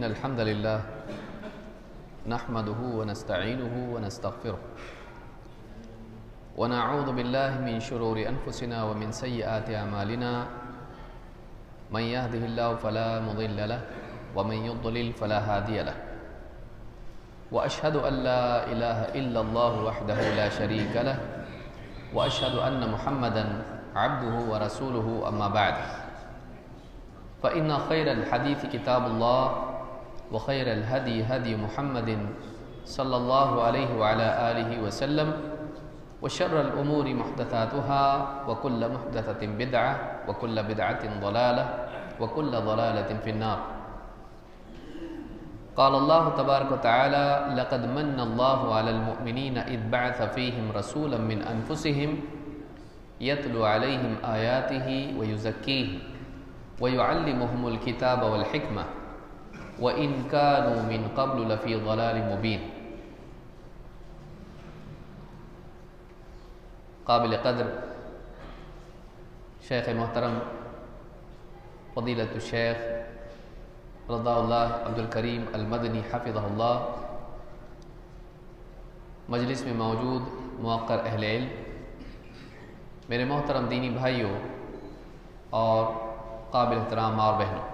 الحمد لله نحمده ونستعينه ونستغفره ونعوذ بالله من شرور أنفسنا ومن سيئات أعمالنا من يهده الله فلا مضل له ومن يضلل فلا هادي له وأشهد أن لا إله إلا الله وحده لا شريك له وأشهد أن محمدا عبده ورسوله أما بعد فإن خير الحديث كتاب الله وخير الهدي هدي محمد صلى الله عليه وعلى آله وسلم وشر الأمور محدثاتها وكل محدثة بدعة وكل بدعة ضلالة وكل ضلالة في النار. قال الله تبارك وتعالى لقد من الله على المؤمنين إذ بعث فيهم رسولا من أنفسهم يتلو عليهم آياته ويزكيهم ويعلمهم الكتاب والحكمة وإن كانوا من قبل لفي ضلال مبين. قابل قدر شیخ محترم فضیلۃ الشیخ رضا اللہ عبد الکریم المدنی حفظہ اللہ، مجلس میں موجود موقر اہل علم، میرے محترم دینی بھائیوں اور قابل احترام ماں اور بہنوں،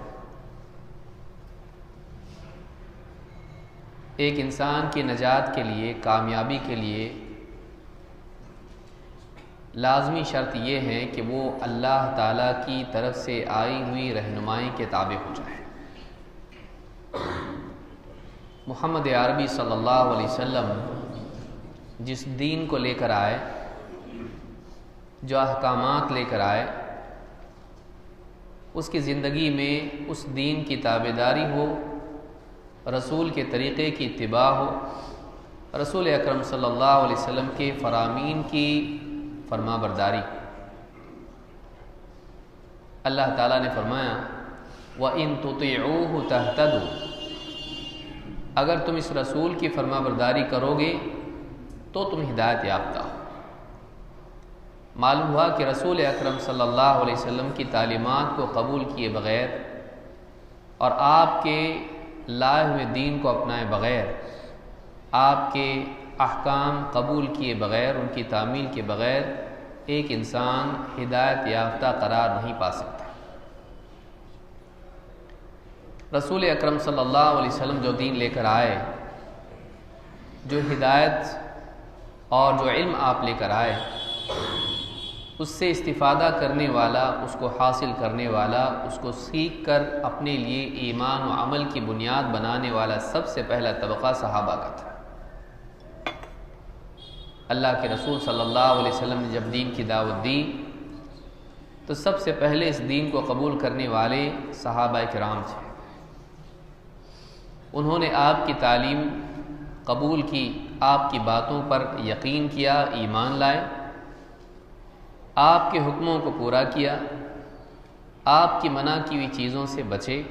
ایک انسان کی نجات کے لیے، کامیابی کے لیے لازمی شرط یہ ہے کہ وہ اللہ تعالیٰ کی طرف سے آئی ہوئی رہنمائی کے تابع ہو جائے۔ محمد عربی صلی اللہ علیہ وسلم جس دین کو لے کر آئے، جو احکامات لے کر آئے، اس کی زندگی میں اس دین کی تابعداری ہو، رسول کے طریقے کی اتباع ہو، رسول اکرم صلی اللہ علیہ وسلم کے فرامین کی فرما برداری۔ اللہ تعالیٰ نے فرمایا وَإِن تُطِيعُوهُ تَهْتَدُوا، اگر تم اس رسول کی فرما برداری کرو گے تو تم ہدایت یافتہ ہو۔ معلوم ہوا کہ رسول اکرم صلی اللہ علیہ وسلم کی تعلیمات کو قبول کیے بغیر اور آپ کے لائے ہوئے دین کو اپنائے بغیر، آپ کے احکام قبول کیے بغیر، ان کی تعمیل کے بغیر ایک انسان ہدایت یافتہ قرار نہیں پا سکتا۔ رسول اکرم صلی اللہ علیہ وسلم جو دین لے کر آئے، جو ہدایت اور جو علم آپ لے کر آئے، اس سے استفادہ کرنے والا، اس کو حاصل کرنے والا، اس کو سیکھ کر اپنے لیے ایمان و عمل کی بنیاد بنانے والا سب سے پہلا طبقہ صحابہ کا تھا۔ اللہ کے رسول صلی اللہ علیہ وسلم نے جب دین کی دعوت دی تو سب سے پہلے اس دین کو قبول کرنے والے صحابہ کرام تھے۔ انہوں نے آپ کی تعلیم قبول کی، آپ کی باتوں پر یقین کیا، ایمان لائے، آپ کے حکموں کو پورا کیا، آپ کی منع کی ہوئی چیزوں سے بچے،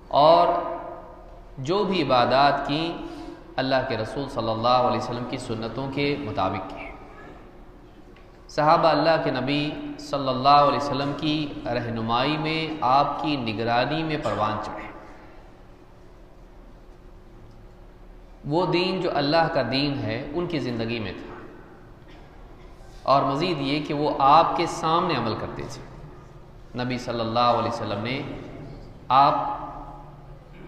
اور جو بھی عبادات کی اللہ کے رسول صلی اللہ علیہ وسلم کی سنتوں کے مطابق کی۔ صحابہ اللہ کے نبی صلی اللہ علیہ وسلم کی رہنمائی میں، آپ کی نگرانی میں پروان چڑھے۔ وہ دین جو اللہ کا دین ہے ان کی زندگی میں تھا، اور مزید یہ کہ وہ آپ کے سامنے عمل کرتے تھے۔ نبی صلی اللہ علیہ وسلم نے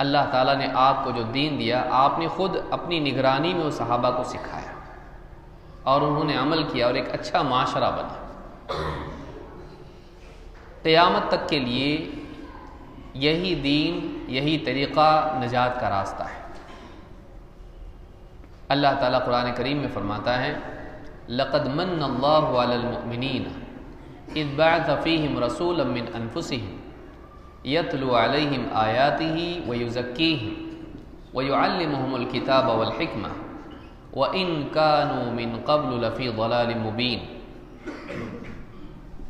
اللہ تعالیٰ نے آپ کو جو دین دیا، آپ نے خود اپنی نگرانی میں وہ صحابہ کو سکھایا، اور انہوں نے عمل کیا اور ایک اچھا معاشرہ بنا۔ قیامت تک کے لیے یہی دین، یہی طریقہ نجات کا راستہ ہے۔ اللہ تعالیٰ قرآن کریم میں فرماتا ہے لَقَدْ مَنَّ اللَّهُ عَلَى الْمُؤْمِنِينَ إِذْ بَعَثَ فِيهِمْ رَسُولًا مِّنْ أَنفُسِهِمْ يَتْلُو عَلَيْهِمْ آيَاتِهِ وَيُزَكِّيهِمْ وَيُعَلِّمُهُمُ الْكِتَابَ وَالْحِكْمَةَ وَإِنْ كَانُوا مِنْ قَبْلُ لَفِي ضَلَالٍ مُبِينٍ۔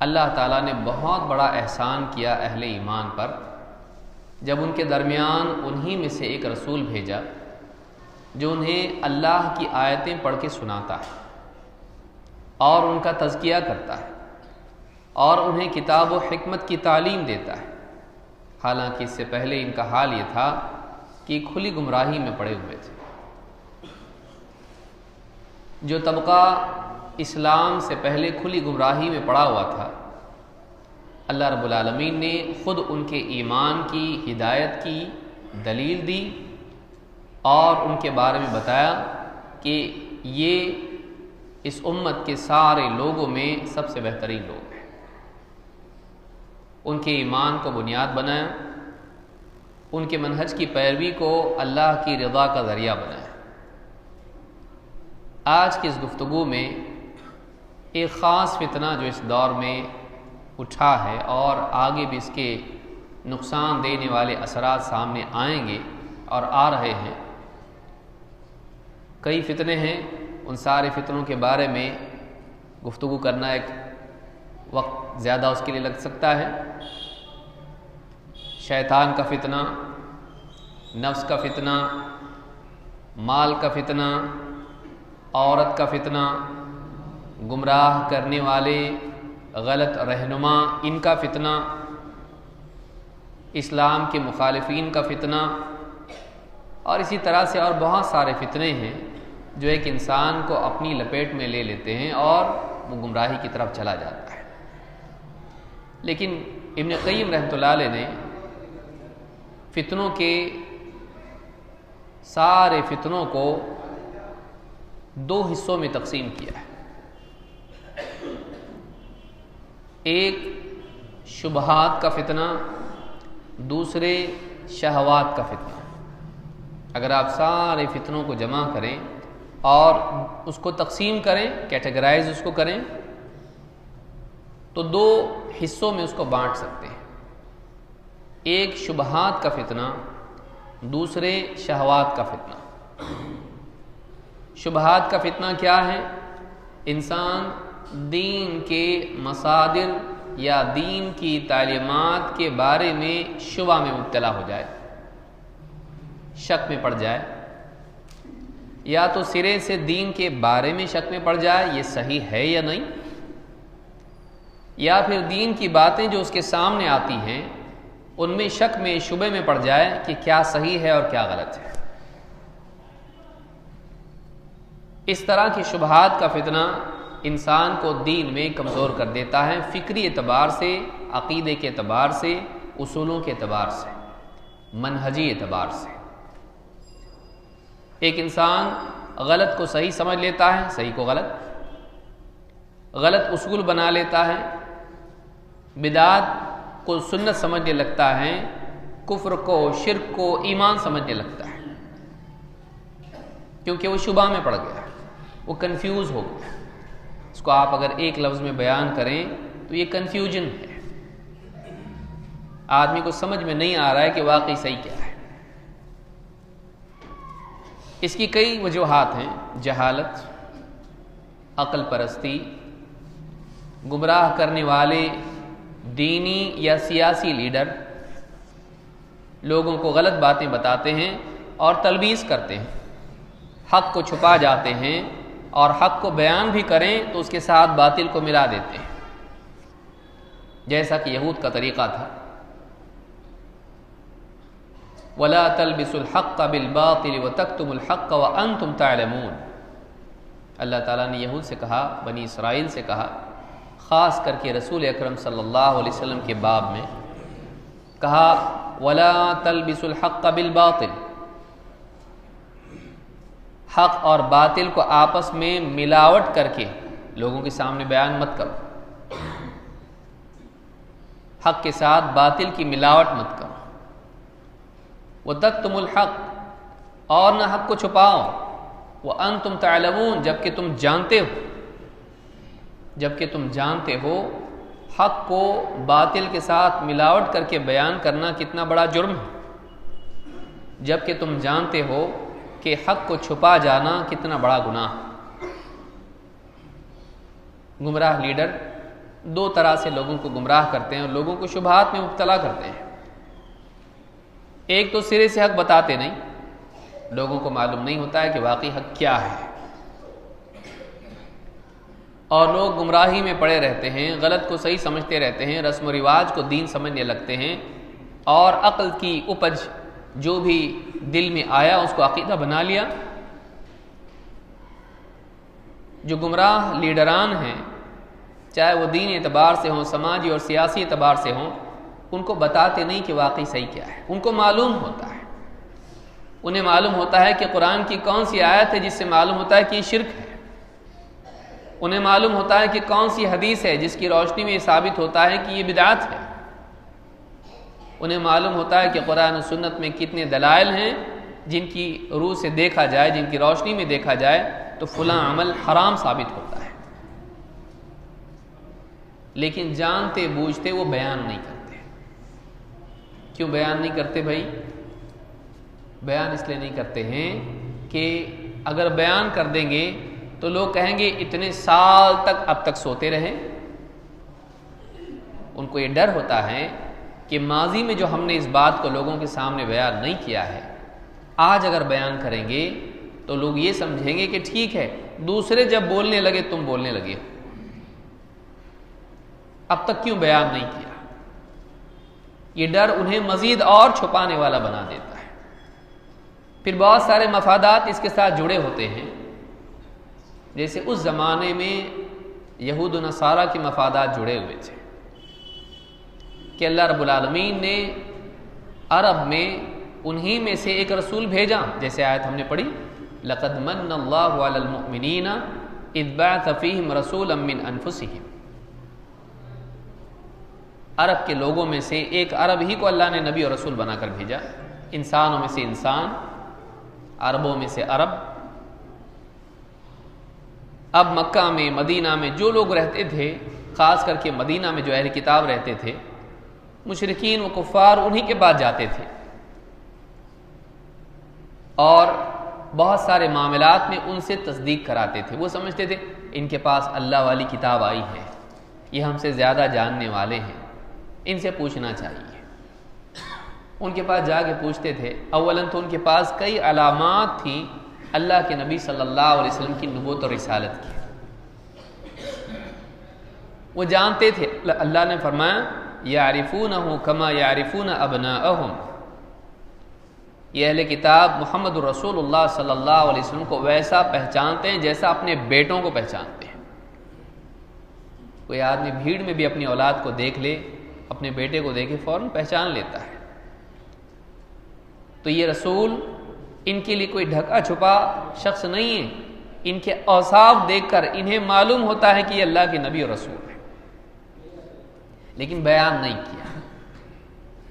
اللہ تعالیٰ نے بہت بڑا احسان کیا اہل ایمان پر جب ان کے درمیان انہی میں سے ایک رسول بھیجا جو انہیں اللہ کی آیتیں پڑھ کے سناتا ہے اور ان کا تزکیہ کرتا ہے اور انہیں کتاب و حکمت کی تعلیم دیتا ہے۔ حالانکہ اس سے پہلے ان کا حال یہ تھا کی کھلی گمراہی میں پڑے ہوئے تھے۔ جو طبقہ اسلام سے پہلے کھلی گمراہی میں پڑا ہوا تھا، اللہ رب العالمین نے خود ان کے ایمان کی ہدایت کی دلیل دی اور ان کے بارے میں بتایا کہ یہ اس امت کے سارے لوگوں میں سب سے بہترین لوگ ہیں۔ ان کے ایمان کو بنیاد بنایا، ان کے منہج کی پیروی کو اللہ کی رضا کا ذریعہ بنایا۔ آج کی اس گفتگو میں ایک خاص فتنہ جو اس دور میں اٹھا ہے اور آگے بھی اس کے نقصان دینے والے اثرات سامنے آئیں گے اور آ رہے ہیں، کئی فتنے ہیں، ان سارے فتنوں کے بارے میں گفتگو کرنا ایک وقت زیادہ اس کے لیے لگ سکتا ہے۔ شیطان کا فتنہ، نفس کا فتنہ، مال کا فتنہ، عورت کا فتنہ، گمراہ کرنے والے غلط رہنما ان کا فتنہ، اسلام کے مخالفین کا فتنہ، اور اسی طرح سے اور بہت سارے فتنے ہیں جو ایک انسان کو اپنی لپیٹ میں لے لیتے ہیں اور وہ گمراہی کی طرف چلا جاتا ہے۔ لیکن ابن قیم رحمۃ اللہ علیہ نے فتنوں کے سارے فتنوں کو دو حصوں میں تقسیم کیا ہے۔ ایک شبہات کا فتنہ، دوسرے شہوات کا فتنہ۔ اگر آپ سارے فتنوں کو جمع کریں اور اس کو تقسیم کریں، کیٹیگرائز اس کو کریں، تو دو حصوں میں اس کو بانٹ سکتے ہیں۔ ایک شبہات کا فتنہ، دوسرے شہوات کا فتنہ۔ شبہات کا فتنہ کیا ہے؟ انسان دین کے مصادر یا دین کی تعلیمات کے بارے میں شبہ میں مبتلا ہو جائے، شک میں پڑ جائے، یا تو سرے سے دین کے بارے میں شک میں پڑ جائے یہ صحیح ہے یا نہیں، یا پھر دین کی باتیں جو اس کے سامنے آتی ہیں ان میں شک میں شبے میں پڑ جائے کہ کیا صحیح ہے اور کیا غلط ہے۔ اس طرح کی شبہات کا فتنہ انسان کو دین میں کمزور کر دیتا ہے، فکری اعتبار سے، عقیدے کے اعتبار سے، اصولوں کے اعتبار سے، منہجی اعتبار سے۔ ایک انسان غلط کو صحیح سمجھ لیتا ہے، صحیح کو غلط، غلط اصول بنا لیتا ہے، بدعت کو سنت سمجھنے لگتا ہے، کفر کو، شرک کو ایمان سمجھنے لگتا ہے، کیونکہ وہ شبہ میں پڑ گیا، وہ کنفیوز ہو گیا۔ اس کو آپ اگر ایک لفظ میں بیان کریں تو یہ کنفیوژن ہے، آدمی کو سمجھ میں نہیں آ رہا ہے کہ واقعی صحیح کیا ہے۔ اس کی کئی وجوہات ہیں، جہالت، عقل پرستی، گمراہ کرنے والے دینی یا سیاسی لیڈر لوگوں کو غلط باتیں بتاتے ہیں اور تلبیس کرتے ہیں، حق کو چھپا جاتے ہیں، اور حق کو بیان بھی کریں تو اس کے ساتھ باطل کو ملا دیتے ہیں، جیسا کہ یہود کا طریقہ تھا۔ وَلَا تَلْبِسُوا الْحَقَّ بِالْبَاطِلِ وَتَكْتُمُوا الْحَقَّ وَأَنْتُمْ تَعْلَمُونَ۔ اللہ تعالیٰ نے یہود سے کہا، بنی اسرائیل سے کہا، خاص کر کے رسول اکرم صلی اللہ علیہ وسلم کے باب میں کہا وَلَا تَلْبِسُوا الْحَقَّ بِالْبَاطِلِ، حق اور باطل کو آپس میں ملاوٹ کر کے لوگوں کے سامنے بیان مت کرو، حق کے ساتھ باطل کی ملاوٹ مت کرو۔ وَتَكْتُمُوا الْحَقَّ، اور نہ حق کو چھپاؤ، وَأَنْتُمْ تَعْلَمُونَ، جبکہ تم جانتے ہو، جبکہ تم جانتے ہو حق کو باطل کے ساتھ ملاوٹ کر کے بیان کرنا کتنا بڑا جرم ہے، جبکہ تم جانتے ہو کہ حق کو چھپا جانا کتنا بڑا گناہ۔ گمراہ لیڈر دو طرح سے لوگوں کو گمراہ کرتے ہیں اور لوگوں کو شبہات میں مبتلا کرتے ہیں۔ ایک تو سرے سے حق بتاتے نہیں، لوگوں کو معلوم نہیں ہوتا ہے کہ واقعی حق کیا ہے، اور لوگ گمراہی میں پڑے رہتے ہیں، غلط کو صحیح سمجھتے رہتے ہیں، رسم و رواج کو دین سمجھنے لگتے ہیں، اور عقل کی اپج جو بھی دل میں آیا اس کو عقیدہ بنا لیا۔ جو گمراہ لیڈران ہیں، چاہے وہ دین اعتبار سے ہوں، سماجی اور سیاسی اعتبار سے ہوں، ان کو بتاتے نہیں کہ واقعی صحیح کیا ہے۔ ان کو معلوم ہوتا ہے، انہیں معلوم ہوتا ہے کہ قرآن کی کون سی آیت ہے جس سے معلوم ہوتا ہے کہ یہ شرک ہے، انہیں معلوم ہوتا ہے کہ کون سی حدیث ہے جس کی روشنی میں یہ ثابت ہوتا ہے کہ یہ بدعت ہے، انہیں معلوم ہوتا ہے کہ قرآن و سنت میں کتنے دلائل ہیں جن کی روح سے دیکھا جائے، جن کی روشنی میں دیکھا جائے تو فلاں عمل حرام ثابت ہوتا ہے، لیکن جانتے بوجھتے وہ بیان نہیں کرتے۔ کیوں بیان نہیں کرتے بھائی؟ بیان اس لیے نہیں کرتے ہیں کہ اگر بیان کر دیں گے تو لوگ کہیں گے اتنے سال تک اب تک سوتے رہے۔ ان کو یہ ڈر ہوتا ہے کہ ماضی میں جو ہم نے اس بات کو لوگوں کے سامنے بیان نہیں کیا ہے، آج اگر بیان کریں گے تو لوگ یہ سمجھیں گے کہ ٹھیک ہے، دوسرے جب بولنے لگے تم بولنے لگے، اب تک کیوں بیان نہیں کیا؟ یہ ڈر انہیں مزید اور چھپانے والا بنا دیتا ہے۔ پھر بہت سارے مفادات اس کے ساتھ جڑے ہوتے ہیں، جیسے اس زمانے میں یہود و نصارہ کے مفادات جڑے ہوئے تھے کہ اللہ رب العالمین نے عرب میں انہی میں سے ایک رسول بھیجا، جیسے آیت ہم نے پڑھی لَقَدْ مَنَّ اللَّهُ عَلَى الْمُؤْمِنِينَ إِذْ بَعَثَ فِيهِمْ رَسُولًا مِّنْ أَنفُسِهِمْ۔ عرب کے لوگوں میں سے ایک عرب ہی کو اللہ نے نبی اور رسول بنا کر بھیجا، انسانوں میں سے انسان، عربوں میں سے عرب۔ اب مکہ میں، مدینہ میں جو لوگ رہتے تھے، خاص کر کے مدینہ میں جو اہل کتاب رہتے تھے، مشرکین و کفار انہی کے بعد جاتے تھے اور بہت سارے معاملات میں ان سے تصدیق کراتے تھے۔ وہ سمجھتے تھے ان کے پاس اللہ والی کتاب آئی ہے، یہ ہم سے زیادہ جاننے والے ہیں، ان سے پوچھنا چاہیے۔ ان کے پاس جا کے پوچھتے تھے۔ اولاً تو ان کے پاس کئی علامات تھیں اللہ کے نبی صلی اللہ علیہ وسلم کی نبوت اور رسالت کی، وہ جانتے تھے۔ اللہ نے فرمایا یعرفونہ کما یعرفون ابناءہم، یہ اہل کتاب محمد رسول اللہ صلی اللہ علیہ وسلم کو ویسا پہچانتے ہیں جیسا اپنے بیٹوں کو پہچانتے ہیں۔ کوئی آدمی بھیڑ میں بھی اپنی اولاد کو دیکھ لے، اپنے بیٹے کو دیکھے، فوراً پہچان لیتا ہے۔ تو یہ رسول ان کے لیے کوئی ڈھکا چھپا شخص نہیں ہے، ان کے اوصاف دیکھ کر انہیں معلوم ہوتا ہے کہ یہ اللہ کے نبی اور رسول ہے، لیکن بیان نہیں کیا۔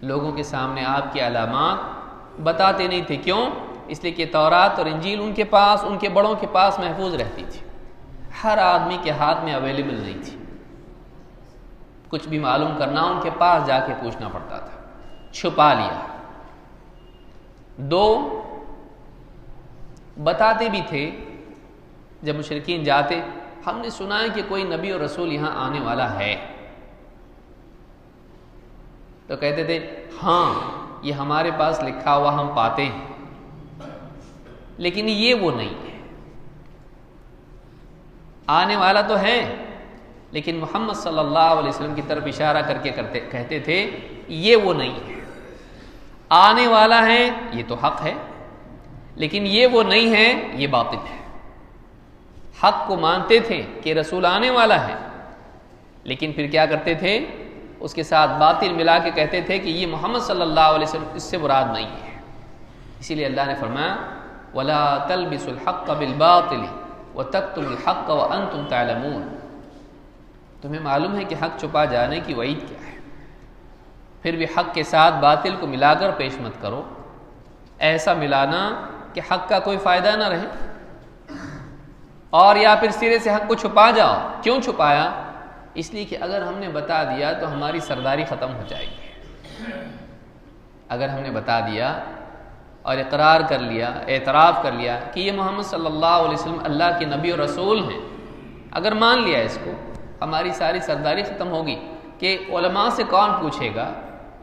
لوگوں کے سامنے آپ کی علامات بتاتے نہیں تھے۔ کیوں؟ اس لیے کہ تورات اور انجیل ان کے پاس، ان کے بڑوں کے پاس محفوظ رہتی تھی، ہر آدمی کے ہاتھ میں اویلیبل نہیں تھی۔ کچھ بھی معلوم کرنا ان کے پاس جا کے پوچھنا پڑتا تھا، چھپا لیا۔ دو، بتاتے بھی تھے جب مشرکین جاتے، ہم نے سنا ہے کہ کوئی نبی اور رسول یہاں آنے والا ہے، تو کہتے تھے ہاں یہ ہمارے پاس لکھا ہوا ہم پاتے ہیں، لیکن یہ وہ نہیں ہے۔ آنے والا تو ہے، لیکن محمد صلی اللہ علیہ وسلم کی طرف اشارہ کر کے کہتے تھے یہ وہ نہیں ہے۔ آنے والا ہے یہ تو حق ہے، لیکن یہ وہ نہیں ہے، یہ باطل ہے۔ حق کو مانتے تھے کہ رسول آنے والا ہے، لیکن پھر کیا کرتے تھے؟ اس کے ساتھ باطل ملا کے کہتے تھے کہ یہ محمد صلی اللہ علیہ وسلم اس سے مراد نہیں ہے۔ اسی لیے اللہ نے فرمایا وَلَا تَلْبِسُوا الْحَقَّ بِالْبَاطِلِ وَتَكْتُمُوا الْحَقَّ وَأَنْتُمْ تَعْلَمُونَ۔ تمہیں معلوم ہے کہ حق چھپا جانے کی وعید کیا ہے، پھر بھی حق کے ساتھ باطل کو ملا کر پیش مت کرو، ایسا ملانا کہ حق کا کوئی فائدہ نہ رہے، اور یا پھر سرے سے حق کو چھپا جاؤ۔ کیوں چھپایا؟ اس لیے کہ اگر ہم نے بتا دیا تو ہماری سرداری ختم ہو جائے گی۔ اگر ہم نے بتا دیا اور اقرار کر لیا، اعتراف کر لیا کہ یہ محمد صلی اللہ علیہ وسلم اللہ کے نبی اور رسول ہیں، اگر مان لیا اس کو، ہماری ساری سرداری ختم ہوگی۔ کہ علماء سے کون پوچھے گا،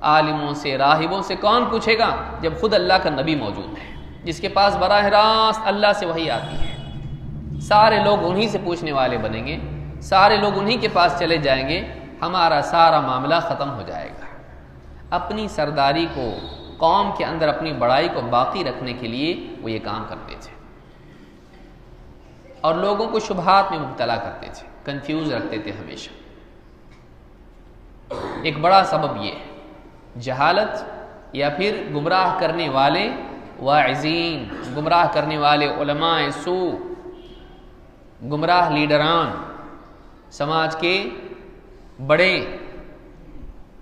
عالموں سے، راہبوں سے کون پوچھے گا، جب خود اللہ کا نبی موجود ہے جس کے پاس براہ راست اللہ سے وحی آتی ہے۔ سارے لوگ انہی سے پوچھنے والے بنیں گے، سارے لوگ انہی کے پاس چلے جائیں گے، ہمارا سارا معاملہ ختم ہو جائے گا۔ اپنی سرداری کو قوم کے اندر اپنی بڑائی کو باقی رکھنے کے لیے وہ یہ کام کرتے تھے اور لوگوں کو شبہات میں مبتلا کرتے تھے، کنفیوز رکھتے تھے ہمیشہ۔ ایک بڑا سبب یہ ہے جہالت یا پھر گمراہ کرنے والے واعظین، گمراہ کرنے والے علماء سوء، گمراہ لیڈران، سماج کے بڑے،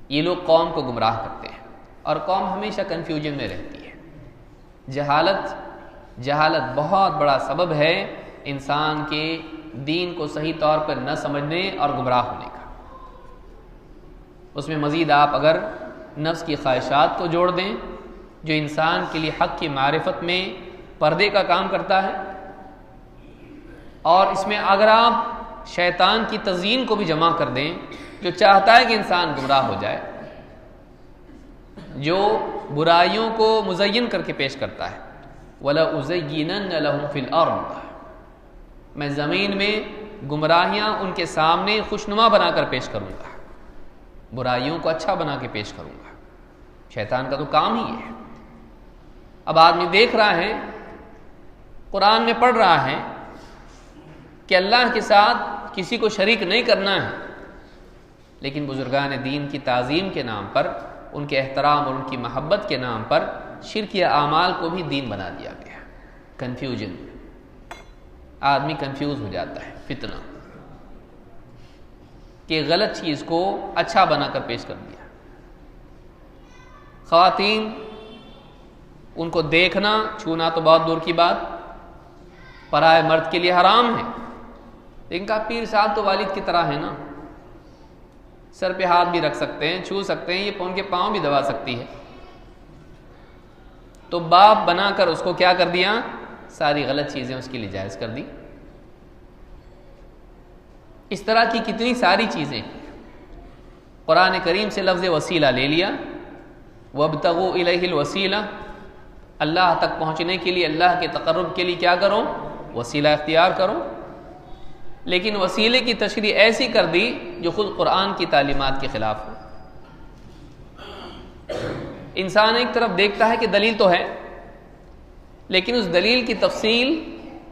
یہ لوگ قوم کو گمراہ کرتے ہیں اور قوم ہمیشہ کنفیوژن میں رہتی ہے۔ جہالت بہت بڑا سبب ہے انسان کے دین کو صحیح طور پر نہ سمجھنے اور گمراہ ہونے کا۔ اس میں مزید آپ اگر نفس کی خواہشات کو جوڑ دیں جو انسان کے لیے حق کی معرفت میں پردے کا کام کرتا ہے، اور اس میں اگر آپ شیطان کی تزیین کو بھی جمع کر دیں جو چاہتا ہے کہ انسان گمراہ ہو جائے، جو برائیوں کو مزین کر کے پیش کرتا ہے، وَلَأُزَيِّنَنَّ لَهُمْ فِي الْأَرْضِ، میں زمین میں گمراہیاں ان کے سامنے خوشنما بنا کر پیش کروں گا، برائیوں کو اچھا بنا کے پیش کروں گا۔ شیطان کا تو کام ہی ہے۔ اب آدمی دیکھ رہا ہے، قرآن میں پڑھ رہا ہے کہ اللہ کے ساتھ کسی کو شریک نہیں کرنا ہے، لیکن بزرگان دین کی تعظیم کے نام پر، ان کے احترام اور ان کی محبت کے نام پر شرکی اعمال کو بھی دین بنا دیا گیا۔ کنفیوژن، آدمی کنفیوز ہو جاتا ہے، فتنہ کہ غلط چیز کو اچھا بنا کر پیش کر دیا۔ خواتین، ان کو دیکھنا چھونا تو بہت دور کی بات، پرائے مرد کے لیے حرام ہے، لیکن کہا پیر صاحب تو والد کی طرح ہے نا، سر پہ ہاتھ بھی رکھ سکتے ہیں، چھو سکتے ہیں، یہ ان کے پاؤں بھی دبا سکتی ہے، تو باپ بنا کر اس کو کیا کر دیا، ساری غلط چیزیں اس کے لیے جائز کر دی۔ اس طرح کی کتنی ساری چیزیں قرآن کریم سے لفظ وسیلہ لے لیا، وَابْتَغُوا إِلَيْهِ الْوَسِيلَةَ، اللہ تک پہنچنے کے لیے، اللہ کے تقرب کے لیے کیا کرو، وسیلہ اختیار کرو، لیکن وسیلے کی تشریح ایسی کر دی جو خود قرآن کی تعلیمات کے خلاف ہو۔ انسان ایک طرف دیکھتا ہے کہ دلیل تو ہے، لیکن اس دلیل کی تفصیل،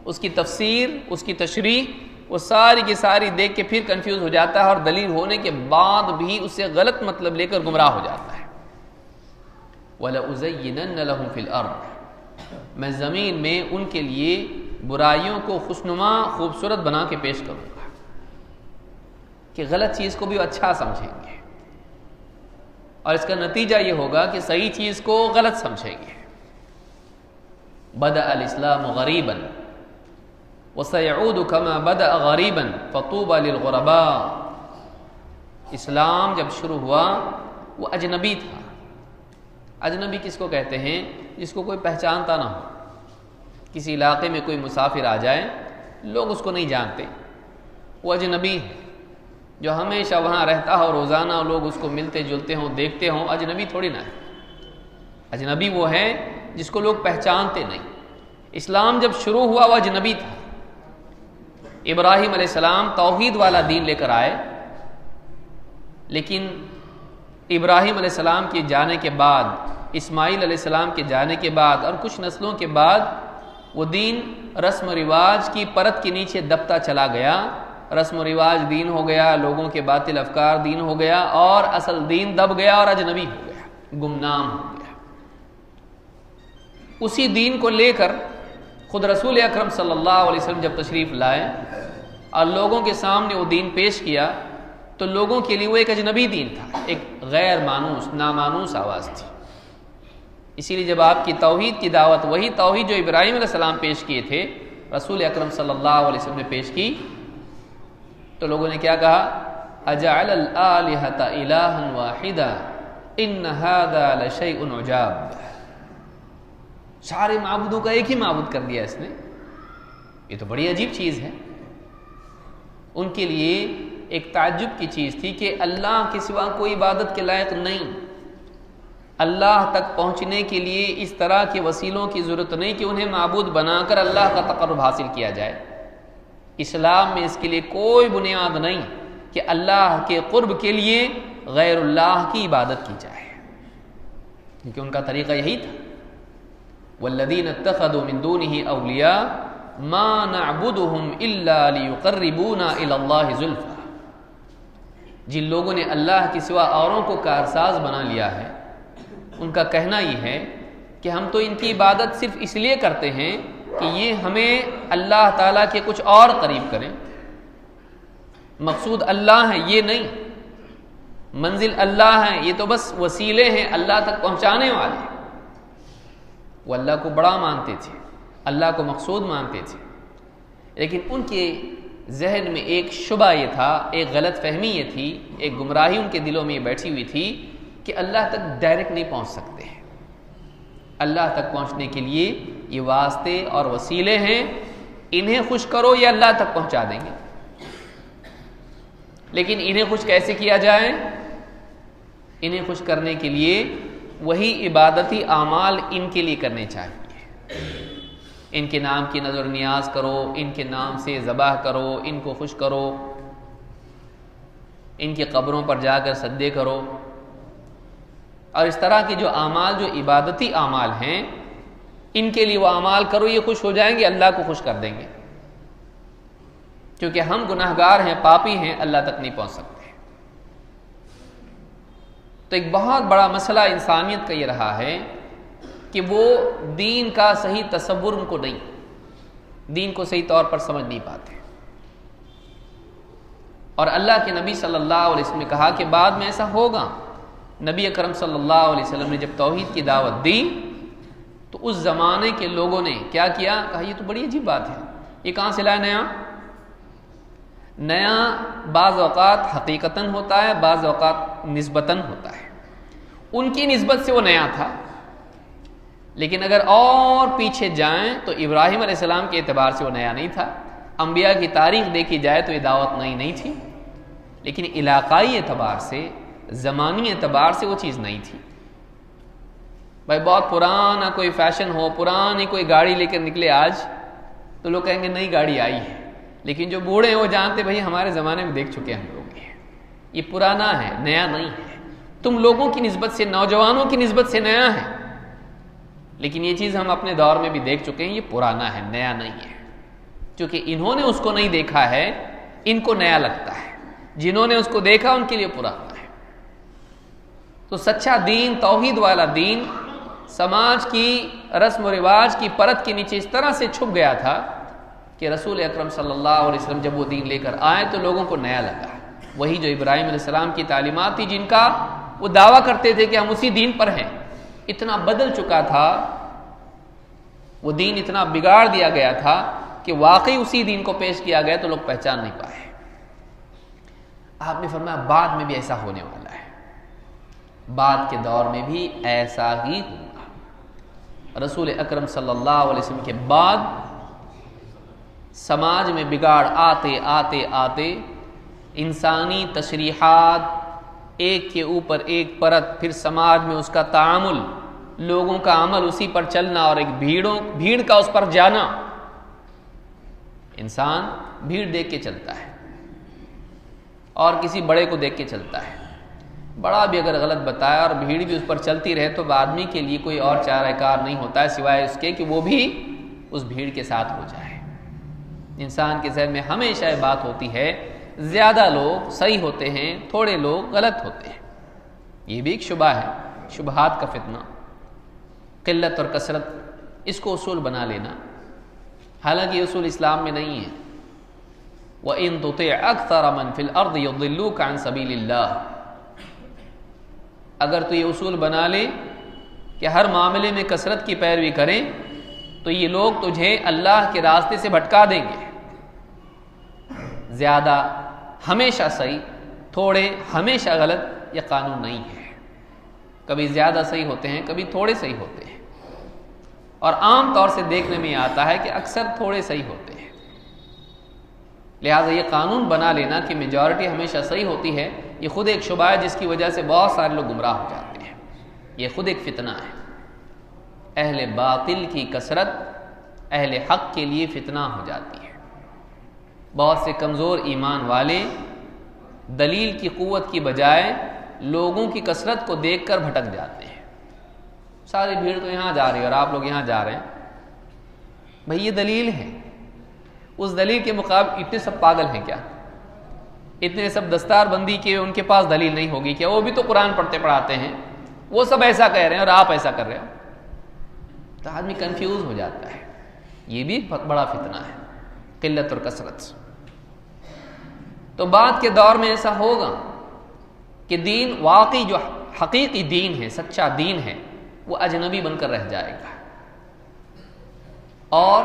اس کی تفسیر، اس کی تشریح، وہ ساری کی ساری دیکھ کے پھر کنفیوز ہو جاتا ہے، اور دلیل ہونے کے بعد بھی اس سے غلط مطلب لے کر گمراہ ہو جاتا ہے۔ وَلَأُزَيِّنَنَّ لَهُمْ فِي الْأَرْضِ، میں زمین میں ان کے لیے برائیوں کو خوشنما خوبصورت بنا کے پیش کروں گا کہ غلط چیز کو بھی اچھا سمجھیں گے، اور اس کا نتیجہ یہ ہوگا کہ صحیح چیز کو غلط سمجھیں گے۔ بدأ الاسلام غریبا وسيعود كما بدأ غریبا فطوبى للغرباء، اسلام جب شروع ہوا وہ اجنبی تھا۔ اجنبی کس کو کہتے ہیں؟ جس کو کوئی پہچانتا نہ ہو۔ کسی علاقے میں کوئی مسافر آ جائے، لوگ اس کو نہیں جانتے، وہ اجنبی ہے۔ جو ہمیشہ وہاں رہتا ہو، روزانہ لوگ اس کو ملتے جلتے ہوں، دیکھتے ہوں، اجنبی تھوڑی نہ ہے۔ اجنبی وہ ہے جس کو لوگ پہچانتے نہیں۔ اسلام جب شروع ہوا وہ اجنبی تھا۔ ابراہیم علیہ السلام توحید والا دین لے کر آئے، لیکن ابراہیم علیہ السلام کے جانے کے بعد، اسماعیل علیہ السلام کے جانے کے بعد اور کچھ نسلوں کے بعد وہ دین رسم و رواج کی پرت کے نیچے دبتا چلا گیا۔ رسم و رواج دین ہو گیا، لوگوں کے باطل افکار دین ہو گیا، اور اصل دین دب گیا اور اجنبی ہو گیا، گمنام ہو گیا۔ اسی دین کو لے کر خود رسول اکرم صلی اللہ علیہ وسلم جب تشریف لائے اور لوگوں کے سامنے وہ دین پیش کیا، تو لوگوں کے لیے وہ ایک اجنبی دین تھا، ایک غیر مانوس، نامانوس آواز تھی۔ اسی لیے جب آپ کی توحید کی دعوت، وہی توحید جو ابراہیم علیہ السلام پیش کیے تھے، رسول اکرم صلی اللہ علیہ وسلم نے پیش کی، تو لوگوں نے کیا کہا، اجعل الآلہۃ الہا واحدا ان ھذا لشیء عجاب، سارے معبودوں کا ایک ہی معبود کر دیا اس نے، یہ تو بڑی عجیب چیز ہے۔ ان کے لیے ایک تعجب کی چیز تھی کہ اللہ کے سوا کوئی عبادت کے لائق نہیں، اللہ تک پہنچنے کے لیے اس طرح کے وسیلوں کی ضرورت نہیں کہ انہیں معبود بنا کر اللہ کا تقرب حاصل کیا جائے۔ اسلام میں اس کے لیے کوئی بنیاد نہیں کہ اللہ کے قرب کے لیے غیر اللہ کی عبادت کی جائے۔ کیونکہ ان کا طریقہ یہی تھا، والذین اتخذوا من دونہ اولیاء ما نعبدهم الا لیقربونا الی اللہ زلفی، جن لوگوں نے اللہ کے سوا اوروں کو کارساز بنا لیا ہے، ان کا کہنا یہ ہے کہ ہم تو ان کی عبادت صرف اس لیے کرتے ہیں کہ یہ ہمیں اللہ تعالیٰ کے کچھ اور قریب کریں، مقصود اللہ ہے یہ نہیں، منزل اللہ ہے، یہ تو بس وسیلے ہیں اللہ تک پہنچانے والے۔ وہ اللہ کو بڑا مانتے تھے، اللہ کو مقصود مانتے تھے، لیکن ان کے ذہن میں ایک شبہ یہ تھا، ایک غلط فہمی یہ تھی، ایک گمراہی ان کے دلوں میں یہ بیٹھی ہوئی تھی کہ اللہ تک ڈائریکٹ نہیں پہنچ سکتے ہیں، اللہ تک پہنچنے کے لیے یہ واسطے اور وسیلے ہیں، انہیں خوش کرو یہ اللہ تک پہنچا دیں گے۔ لیکن انہیں خوش کیسے کیا جائے؟ انہیں خوش کرنے کے لیے وہی عبادتی اعمال ان کے لیے کرنے چاہیے، ان کے نام کی نظر نیاز کرو، ان کے نام سے ذبح کرو، ان کو خوش کرو، ان کی قبروں پر جا کر سجدے کرو، اور اس طرح کے جو اعمال جو عبادتی اعمال ہیں ان کے لیے وہ اعمال کرو، یہ خوش ہو جائیں گے، اللہ کو خوش کر دیں گے، کیونکہ ہم گناہگار ہیں، پاپی ہیں، اللہ تک نہیں پہنچ سکتے۔ تو ایک بہت بڑا مسئلہ انسانیت کا یہ رہا ہے کہ وہ دین کا صحیح تصور ان کو نہیں، دین کو صحیح طور پر سمجھ نہیں پاتے، اور اللہ کے نبی صلی اللہ علیہ وسلم نے کہا کہ بعد میں ایسا ہوگا۔ نبی اکرم صلی اللہ علیہ وسلم نے جب توحید کی دعوت دی تو اس زمانے کے لوگوں نے کیا کیا؟ کہا یہ تو بڑی عجیب بات ہے، یہ کہاں سے لائے نیا؟ نیا بعض اوقات حقیقتاً ہوتا ہے، بعض اوقات نسبتاً ہوتا ہے، ان کی نسبت سے وہ نیا تھا، لیکن اگر اور پیچھے جائیں تو ابراہیم علیہ السلام کے اعتبار سے وہ نیا نہیں تھا، انبیاء کی تاریخ دیکھی جائے تو یہ دعوت نئی نہیں تھی، لیکن علاقائی اعتبار سے، زمانی اعتبار سے وہ چیز نہیں تھی۔ بھائی بہت پرانا کوئی فیشن ہو، پرانی کوئی گاڑی لے کر نکلے آج تو لوگ کہیں گے نئی گاڑی آئی ہے، لیکن جو بوڑھے ہیں وہ جانتے بھائی ہمارے زمانے میں دیکھ چکے ہیں ہم لوگ، یہ پرانا ہے، نیا نہیں ہے۔ تم لوگوں کی نسبت سے، نوجوانوں کی نسبت سے نیا ہے، لیکن یہ چیز ہم اپنے دور میں بھی دیکھ چکے ہیں، یہ پرانا ہے، نیا نہیں ہے، کیونکہ انہوں نے اس کو نہیں دیکھا ہے، ان کو نیا لگتا ہے، جنہوں نے اس کو دیکھا ان کے لیے پرانا ہے۔ تو سچا دین، توحید والا دین سماج کی رسم و رواج کی پرت کے نیچے اس طرح سے چھپ گیا تھا کہ رسول اکرم صلی اللہ علیہ وسلم جب وہ دین لے کر آئے تو لوگوں کو نیا لگا، وہی جو ابراہیم علیہ السلام کی تعلیمات تھی، جن کا وہ دعویٰ کرتے تھے کہ ہم اسی دین پر ہیں، اتنا بدل چکا تھا، وہ دین اتنا بگاڑ دیا گیا تھا کہ واقعی اسی دین کو پیش کیا گیا تو لوگ پہچان نہیں پائے۔ آپ نے فرمایا بعد میں بھی ایسا ہونے والا ہے، بعد کے دور میں بھی ایسا ہی ہوگا۔ رسول اکرم صلی اللہ علیہ وسلم کے بعد سماج میں بگاڑ آتے آتے آتے انسانی تشریحات ایک کے اوپر ایک پرت، پھر سماج میں اس کا تعامل، لوگوں کا عمل اسی پر چلنا، اور ایک بھیڑ کا اس پر جانا۔ انسان بھیڑ دیکھ کے چلتا ہے اور کسی بڑے کو دیکھ کے چلتا ہے، بڑا بھی اگر غلط بتایا اور بھیڑ بھی اس پر چلتی رہے تو آدمی کے لیے کوئی اور چارہ کار نہیں ہوتا ہے سوائے اس کے کہ وہ بھی اس بھیڑ کے ساتھ ہو جائے۔ انسان کے ذہن میں ہمیشہ یہ بات ہوتی ہے زیادہ لوگ صحیح ہوتے ہیں، تھوڑے لوگ غلط ہوتے ہیں، یہ بھی ایک شبہ ہے، شبہات کا فتنہ، قلت اور کثرت، اس کو اصول بنا لینا، حالانکہ یہ اصول اسلام میں نہیں ہے۔ وَإِن تُطِعْ أَكْثَرَ مَنْ فِي الْأَرْضِ يُضِلُّوكَ عَنْ سَبِيلِ اللَّهِ، اگر تو یہ اصول بنا لے کہ ہر معاملے میں کثرت کی پیروی کریں تو یہ لوگ تجھے اللہ کے راستے سے بھٹکا دیں گے۔ زیادہ ہمیشہ صحیح، تھوڑے ہمیشہ غلط، یہ قانون نہیں ہے، کبھی زیادہ صحیح ہوتے ہیں، کبھی تھوڑے صحیح ہوتے ہیں، اور عام طور سے دیکھنے میں آتا ہے کہ اکثر تھوڑے صحیح ہوتے ہیں۔ لہٰذا یہ قانون بنا لینا کہ میجورٹی ہمیشہ صحیح ہوتی ہے، یہ خود ایک شبہ ہے جس کی وجہ سے بہت سارے لوگ گمراہ ہو جاتے ہیں، یہ خود ایک فتنہ ہے۔ اہل باطل کی کثرت اہل حق کے لیے فتنہ ہو جاتی ہے۔ بہت سے کمزور ایمان والے دلیل کی قوت کی بجائے لوگوں کی کثرت کو دیکھ کر بھٹک جاتے ہیں، ساری بھیڑ تو یہاں جا رہی ہے اور آپ لوگ یہاں جا رہے ہیں. بھئی یہ دلیل ہے. اس دلیل کے مقابل اتنے سب پاگل ہیں کیا؟ اتنے سب دستار بندی کے ان کے پاس دلیل نہیں ہوگی کیا؟ وہ بھی تو قرآن پڑھتے پڑھاتے ہیں، وہ سب ایسا کہہ رہے ہیں اور آپ ایسا کر رہے ہو. تو آدمی کنفیوز ہو جاتا ہے. یہ بھی بہت بڑا فتنہ ہے، قلت اور کثرت. تو بعد کے دور میں ایسا ہوگا کہ دین واقعی جو حقیقی دین ہے، سچا دین ہے، وہ اجنبی بن کر رہ جائے گا. اور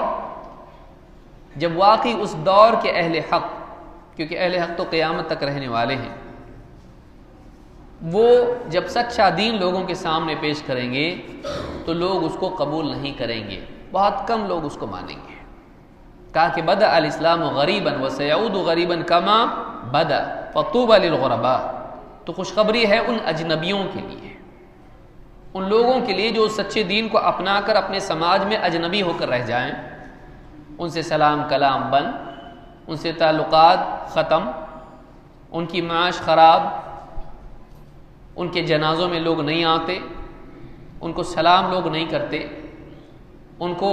جب واقعی اس دور کے اہل حق، کیونکہ اہل حق تو قیامت تک رہنے والے ہیں، وہ جب سچا دین لوگوں کے سامنے پیش کریں گے تو لوگ اس کو قبول نہیں کریں گے، بہت کم لوگ اس کو مانیں گے. کہا کہ بدأ الاسلام غریبا وسيعود غریبا کما بدأ فطوبى للغرباء. تو خوشخبری ہے ان اجنبیوں کے لیے، ان لوگوں کے لیے جو سچے دین کو اپنا کر اپنے سماج میں اجنبی ہو کر رہ جائیں. ان سے سلام کلام بند، ان سے تعلقات ختم، ان کی معاش خراب، ان کے جنازوں میں لوگ نہیں آتے، ان کو سلام لوگ نہیں کرتے، ان کو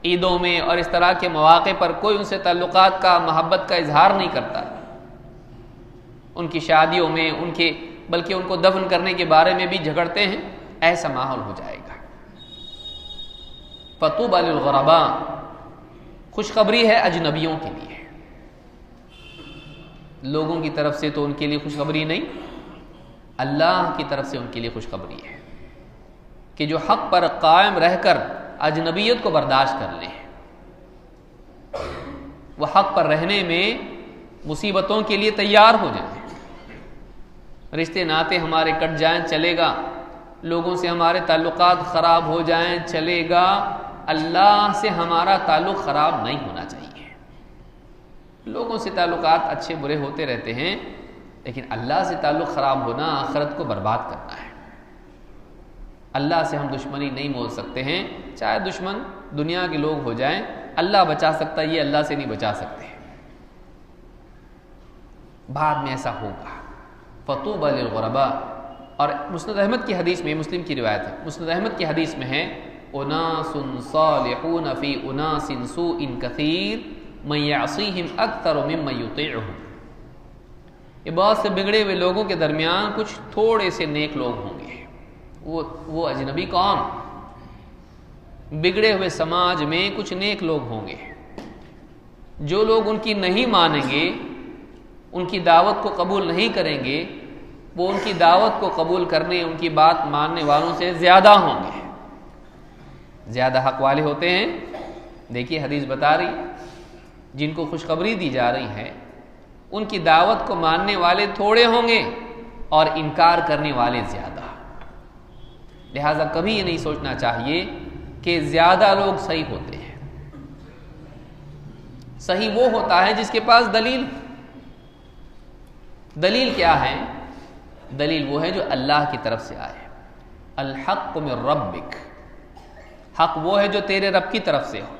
عیدوں میں اور اس طرح کے مواقع پر کوئی ان سے تعلقات کا، محبت کا اظہار نہیں کرتا. ان کی شادیوں میں بلکہ ان کو دفن کرنے کے بارے میں بھی جھگڑتے ہیں. ایسا ماحول ہو جائے گا. فطوبى للغرباء، خوشخبری ہے اجنبیوں کے لیے. لوگوں کی طرف سے تو ان کے لیے خوشخبری نہیں، اللہ کی طرف سے ان کے لیے خوشخبری ہے کہ جو حق پر قائم رہ کر اجنبیت کو برداشت کر لیں، وہ حق پر رہنے میں مصیبتوں کے لیے تیار ہو جائیں. رشتے ناتے ہمارے کٹ جائیں چلے گا، لوگوں سے ہمارے تعلقات خراب ہو جائیں چلے گا، اللہ سے ہمارا تعلق خراب نہیں ہونا چاہیے. لوگوں سے تعلقات اچھے برے ہوتے رہتے ہیں، لیکن اللہ سے تعلق خراب ہونا آخرت کو برباد کرنا ہے. اللہ سے ہم دشمنی نہیں مول سکتے ہیں، چاہے دشمن دنیا کے لوگ ہو جائیں، اللہ بچا سکتا ہے، یہ اللہ سے نہیں بچا سکتے. بعد میں ایسا ہوگا. فطوبى للغرباء. اور مسند احمد کی حدیث میں، مسلم کی روایت ہے، مسند احمد کی حدیث میں ہے اناس صالحون فی اناس سوء کثیر من یعصیہم اکثر ممن یطیعہم. یہ بہت سے بگڑے ہوئے لوگوں کے درمیان کچھ تھوڑے سے نیک لوگ ہوں گے. وہ اجنبی کون؟ بگڑے ہوئے سماج میں کچھ نیک لوگ ہوں گے. جو لوگ ان کی نہیں مانیں گے، ان کی دعوت کو قبول نہیں کریں گے، وہ ان کی دعوت کو قبول کرنے، ان کی بات ماننے والوں سے زیادہ ہوں گے، زیادہ حق والے ہوتے ہیں. دیکھیے حدیث بتا رہی، جن کو خوشخبری دی جا رہی ہے ان کی دعوت کو ماننے والے تھوڑے ہوں گے اور انکار کرنے والے زیادہ. لہذا کبھی یہ نہیں سوچنا چاہیے کہ زیادہ لوگ صحیح ہوتے ہیں. صحیح وہ ہوتا ہے جس کے پاس دلیل. دلیل کیا ہے؟ دلیل وہ ہے جو اللہ کی طرف سے آئے. الحق من ربک، حق وہ ہے جو تیرے رب کی طرف سے ہو.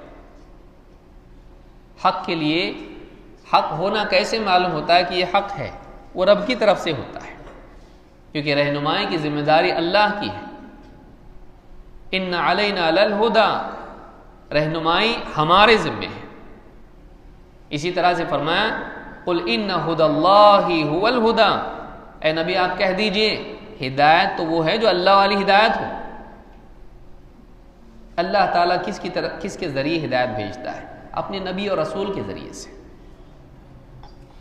حق کے لیے حق ہونا کیسے معلوم ہوتا ہے کہ یہ حق ہے؟ وہ رب کی طرف سے ہوتا ہے، کیونکہ رہنمائی کی ذمہ داری اللہ کی ہے. ان علینا للہدی، رہنمائی ہمارے ذمہ ہے. اسی طرح سے فرمایا قل ان ھدی اللہ ھو الھدی، اے نبی آپ کہہ دیجئے ہدایت تو وہ ہے جو اللہ والی ہدایت ہو. اللہ تعالیٰ کس کے ذریعے ہدایت بھیجتا ہے؟ اپنے نبی اور رسول کے ذریعے سے.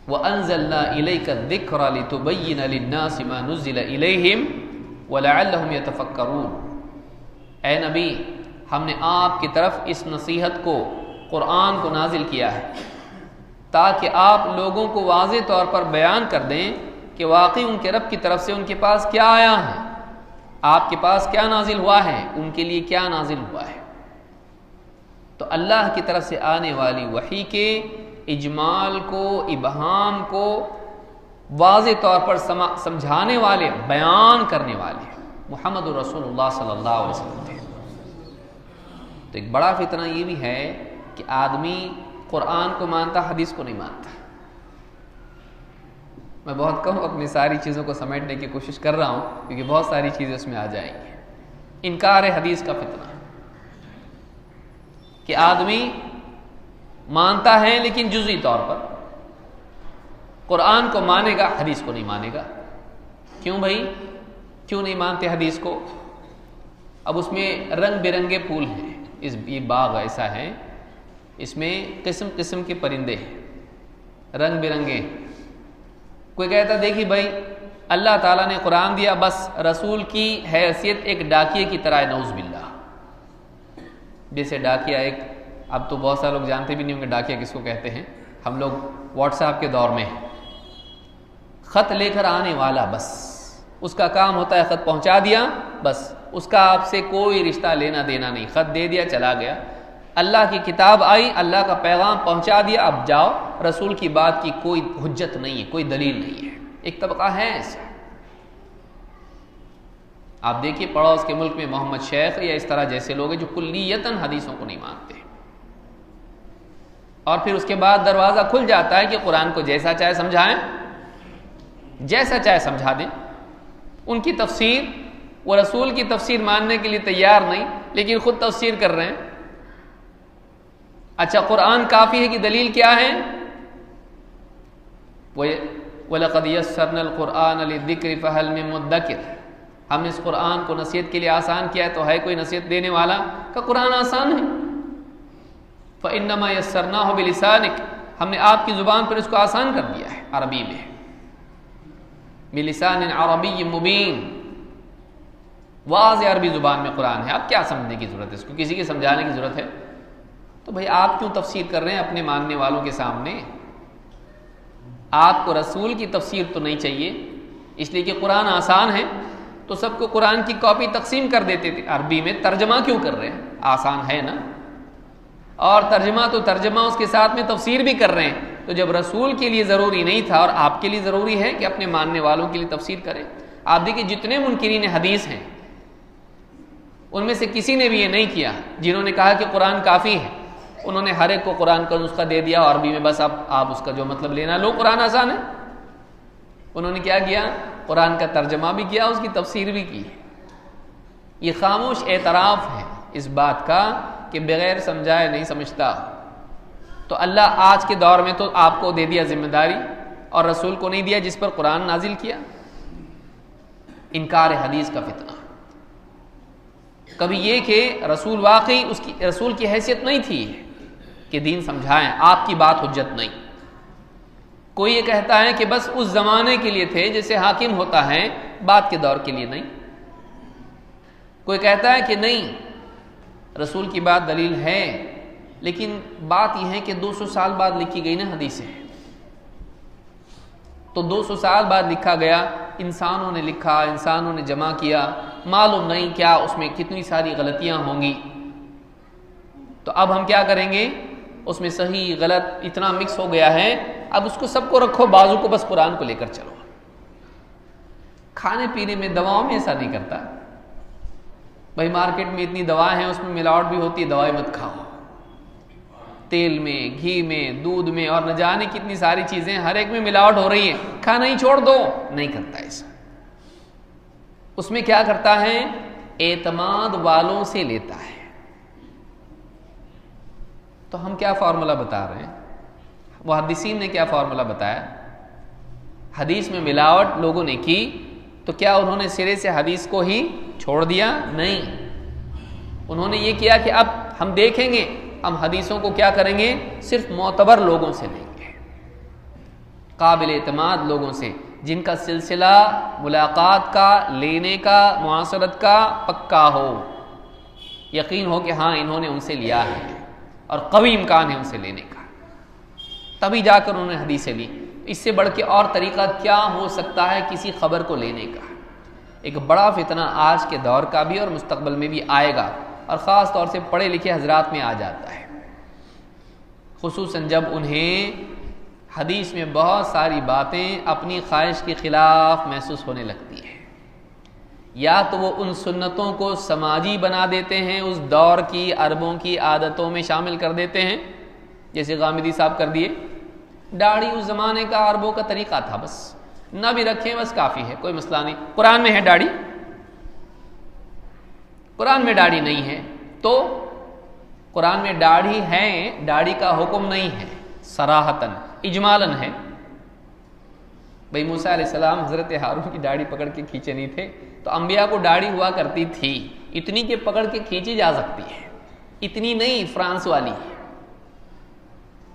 وَأَنزَلْنَا إِلَيْكَ الذِّكْرَ لِتُبَيِّنَ لِلنَّاسِ مَا نُزِّلَ إِلَيْهِمْ وَلَعَلَّهُمْ يَتَفَكَّرُونَ. اے نبی ہم نے آپ کی طرف اس نصیحت کو، قرآن کو نازل کیا ہے تاکہ آپ لوگوں کو واضح طور پر بیان کر دیں کہ واقعی ان کے رب کی طرف سے ان کے پاس کیا آیا ہے، آپ کے پاس کیا نازل ہوا ہے، ان کے لیے کیا نازل ہوا ہے. تو اللہ کی طرف سے آنے والی وحی کے اجمال کو، ابہام کو واضح طور پر سمجھانے والے، بیان کرنے والے محمد رسول اللہ صلی اللہ علیہ وسلم تھے. تو ایک بڑا فتنہ یہ بھی ہے کہ آدمی قرآن کو مانتا، حدیث کو نہیں مانتا. میں بہت کم اپنی ساری چیزوں کو سمیٹنے کی کوشش کر رہا ہوں کیونکہ بہت ساری چیزیں اس میں آ جائیں گی. انکار حدیث کا فتنہ کہ آدمی مانتا ہے لیکن جزئی طور پر، قرآن کو مانے گا حدیث کو نہیں مانے گا۔ کیوں بھائی، کیوں نہیں مانتے حدیث کو؟ اب اس میں رنگ برنگے پھول ہیں، یہ باغ ایسا ہے، اس میں قسم قسم کے پرندے ہیں، رنگ برنگے۔ کوئی کہتا دیکھیے بھائی اللہ تعالیٰ نے قرآن دیا، بس رسول کی حیثیت ایک ڈاکیے کی طرح ہے، نعوذ باللہ۔ جیسے ڈاکیا ایک، اب تو بہت سارے لوگ جانتے بھی نہیں ہوں گے ڈاکیا کس کو کہتے ہیں، ہم لوگ واٹس ایپ کے دور میں ہیں، خط لے کر آنے والا، بس اس کا کام ہوتا ہے خط پہنچا دیا، بس اس کا آپ سے کوئی رشتہ لینا دینا نہیں، خط دے دیا چلا گیا۔ اللہ کی کتاب آئی، اللہ کا پیغام پہنچا دیا، اب جاؤ، رسول کی بات کی کوئی حجت نہیں ہے، کوئی دلیل نہیں ہے۔ ایک طبقہ ہے ایسا، آپ دیکھیے پڑوس کے ملک میں محمد شیخ یا اس طرح جیسے لوگ ہیں جو کلیتاً حدیثوں کو نہیں مانتے، اور پھر اس کے بعد دروازہ کھل جاتا ہے کہ قرآن کو جیسا چاہے سمجھائیں، جیسا چاہے سمجھا دیں۔ ان کی تفسیر، وہ رسول کی تفسیر ماننے کے لیے تیار نہیں لیکن خود تفسیر کر رہے ہیں۔ اچھا قرآن کافی ہے کہ دلیل کیا ہے؟ وَلَقَدْ يَسَّرْنَا الْقُرْآنَ لِلذِّكْرِ فَهَلْ مِن مُدَّكِرٍ، ہم نے اس قرآن کو نصیحت کے لیے آسان کیا ہے، تو ہے کوئی نصیحت دینے والا؟ کہ قرآن آسان ہے۔ فَإِنَّمَا يَسَّرْنَاهُ بِلِسَانِكَ، ہم نے آپ کی زبان پر اس کو آسان کر دیا ہے، عربی میں، بِلِسَانٍ عَرَبِيٍّ مُبِينٍ، واضح عربی زبان میں قرآن ہے۔ اب کیا سمجھنے کی ضرورت ہے اس کو، کسی کے سمجھانے کی ضرورت ہے؟ تو بھائی آپ کیوں تفسیر کر رہے ہیں اپنے ماننے والوں کے سامنے؟ آپ کو رسول کی تفسیر تو نہیں چاہیے، اس لیے کہ قرآن آسان ہے تو سب کو قرآن کی کاپی تقسیم کر دیتے تھے عربی میں، ترجمہ کیوں کر رہے ہیں؟ آسان ہے نا، اور ترجمہ تو ترجمہ اس کے ساتھ میں تفسیر بھی کر رہے ہیں، تو جب رسول کے لیے ضروری نہیں تھا اور آپ کے لیے ضروری ہے کہ اپنے ماننے والوں کے لیے تفسیر کریں۔ آپ دیکھیں جتنے منکرین حدیث ہیں ان میں سے کسی نے بھی یہ نہیں کیا جنہوں نے کہا کہ قرآن کافی ہے، انہوں نے ہر ایک کو قرآن کا نسخہ دے دیا عربی میں، بس اب آپ اس کا جو مطلب لینا لو، قرآن آسان ہے۔ انہوں نے کیا کیا؟ قرآن کا ترجمہ بھی کیا، اس کی تفسیر بھی کی۔ یہ خاموش اعتراف ہے اس بات کا کہ بغیر سمجھائے نہیں سمجھتا۔ تو اللہ آج کے دور میں تو آپ کو دے دیا ذمہ داری اور رسول کو نہیں دیا جس پر قرآن نازل کیا۔ انکار حدیث کا فتنہ، کبھی یہ کہ رسول واقعی اس کی رسول کی حیثیت نہیں تھی کہ دین سمجھائیں، آپ کی بات حجت نہیں۔ کوئی یہ کہتا ہے کہ بس اس زمانے کے لیے تھے جیسے حاکم ہوتا ہے، بعد کے دور کے لیے نہیں۔ کوئی کہتا ہے کہ نہیں رسول کی بات دلیل ہے، لیکن بات یہ ہے کہ 200 سال بعد لکھی گئی نا حدیثیں، تو 200 سال بعد لکھا گیا، انسانوں نے لکھا، انسانوں نے جمع کیا، معلوم نہیں کیا اس میں کتنی ساری غلطیاں ہوں گی۔ تو اب ہم کیا کریں گے؟ اس میں صحیح غلط اتنا مکس ہو گیا ہے، اب اس کو سب کو رکھو بازو کو، بس قرآن کو لے کر چلو۔ کھانے پینے میں، دواؤں میں ایسا نہیں کرتا بھائی، مارکیٹ میں اتنی دوائیں ہیں، اس میں ملاوٹ بھی ہوتی ہے، دوائیں مت کھاؤ، تیل میں، گھی میں، دودھ میں، اور نہ جانے کتنی ساری چیزیں، ہر ایک میں ملاوٹ ہو رہی ہے، کھانا ہی چھوڑ دو، نہیں کرتا ایسا۔ اس میں کیا کرتا ہے؟ اعتماد والوں سے لیتا ہے۔ تو ہم کیا فارمولہ بتا رہے ہیں؟ محدثین نے کیا فارمولہ بتایا؟ حدیث میں ملاوٹ لوگوں نے کی تو کیا انہوں نے سرے سے حدیث کو ہی چھوڑ دیا؟ نہیں، انہوں نے یہ کیا کہ اب ہم دیکھیں گے، ہم حدیثوں کو کیا کریں گے؟ صرف معتبر لوگوں سے لیں گے، قابل اعتماد لوگوں سے، جن کا سلسلہ ملاقات کا، لینے کا، معاصرت کا پکا ہو، یقین ہو کہ ہاں انہوں نے ان سے لیا ہے اور قوی امکان ہے ان سے لینے کا، تبھی جا کر انہوں نے حدیثیں لی۔ اس سے بڑھ کے اور طریقہ کیا ہو سکتا ہے کسی خبر کو لینے کا؟ ایک بڑا فتنہ آج کے دور کا بھی اور مستقبل میں بھی آئے گا، اور خاص طور سے پڑھے لکھے حضرات میں آ جاتا ہے، خصوصاً جب انہیں حدیث میں بہت ساری باتیں اپنی خواہش کے خلاف محسوس ہونے لگتی ہیں، یا تو وہ ان سنتوں کو سماجی بنا دیتے ہیں، اس دور کی عربوں کی عادتوں میں شامل کر دیتے ہیں، جیسے غامدی صاحب کر دیے۔ داڑھی اس زمانے کا عربوں کا طریقہ تھا، بس نہ بھی رکھیں بس کافی ہے، کوئی مسئلہ نہیں، قرآن میں ہے داڑھی، قرآن میں داڑھی نہیں ہے، تو قرآن میں داڑھی ہے، داڑھی کا حکم نہیں ہے، صراحتاً اجمالاً ہے۔ بھئی موسیٰ علیہ السلام حضرت ہارون کی داڑھی پکڑ کے کھینچے نہیں تھے، تو انبیاء کو داڑھی ہوا کرتی تھی، اتنی کہ پکڑ کے کھینچی جا سکتی ہے، اتنی نہیں فرانس والی،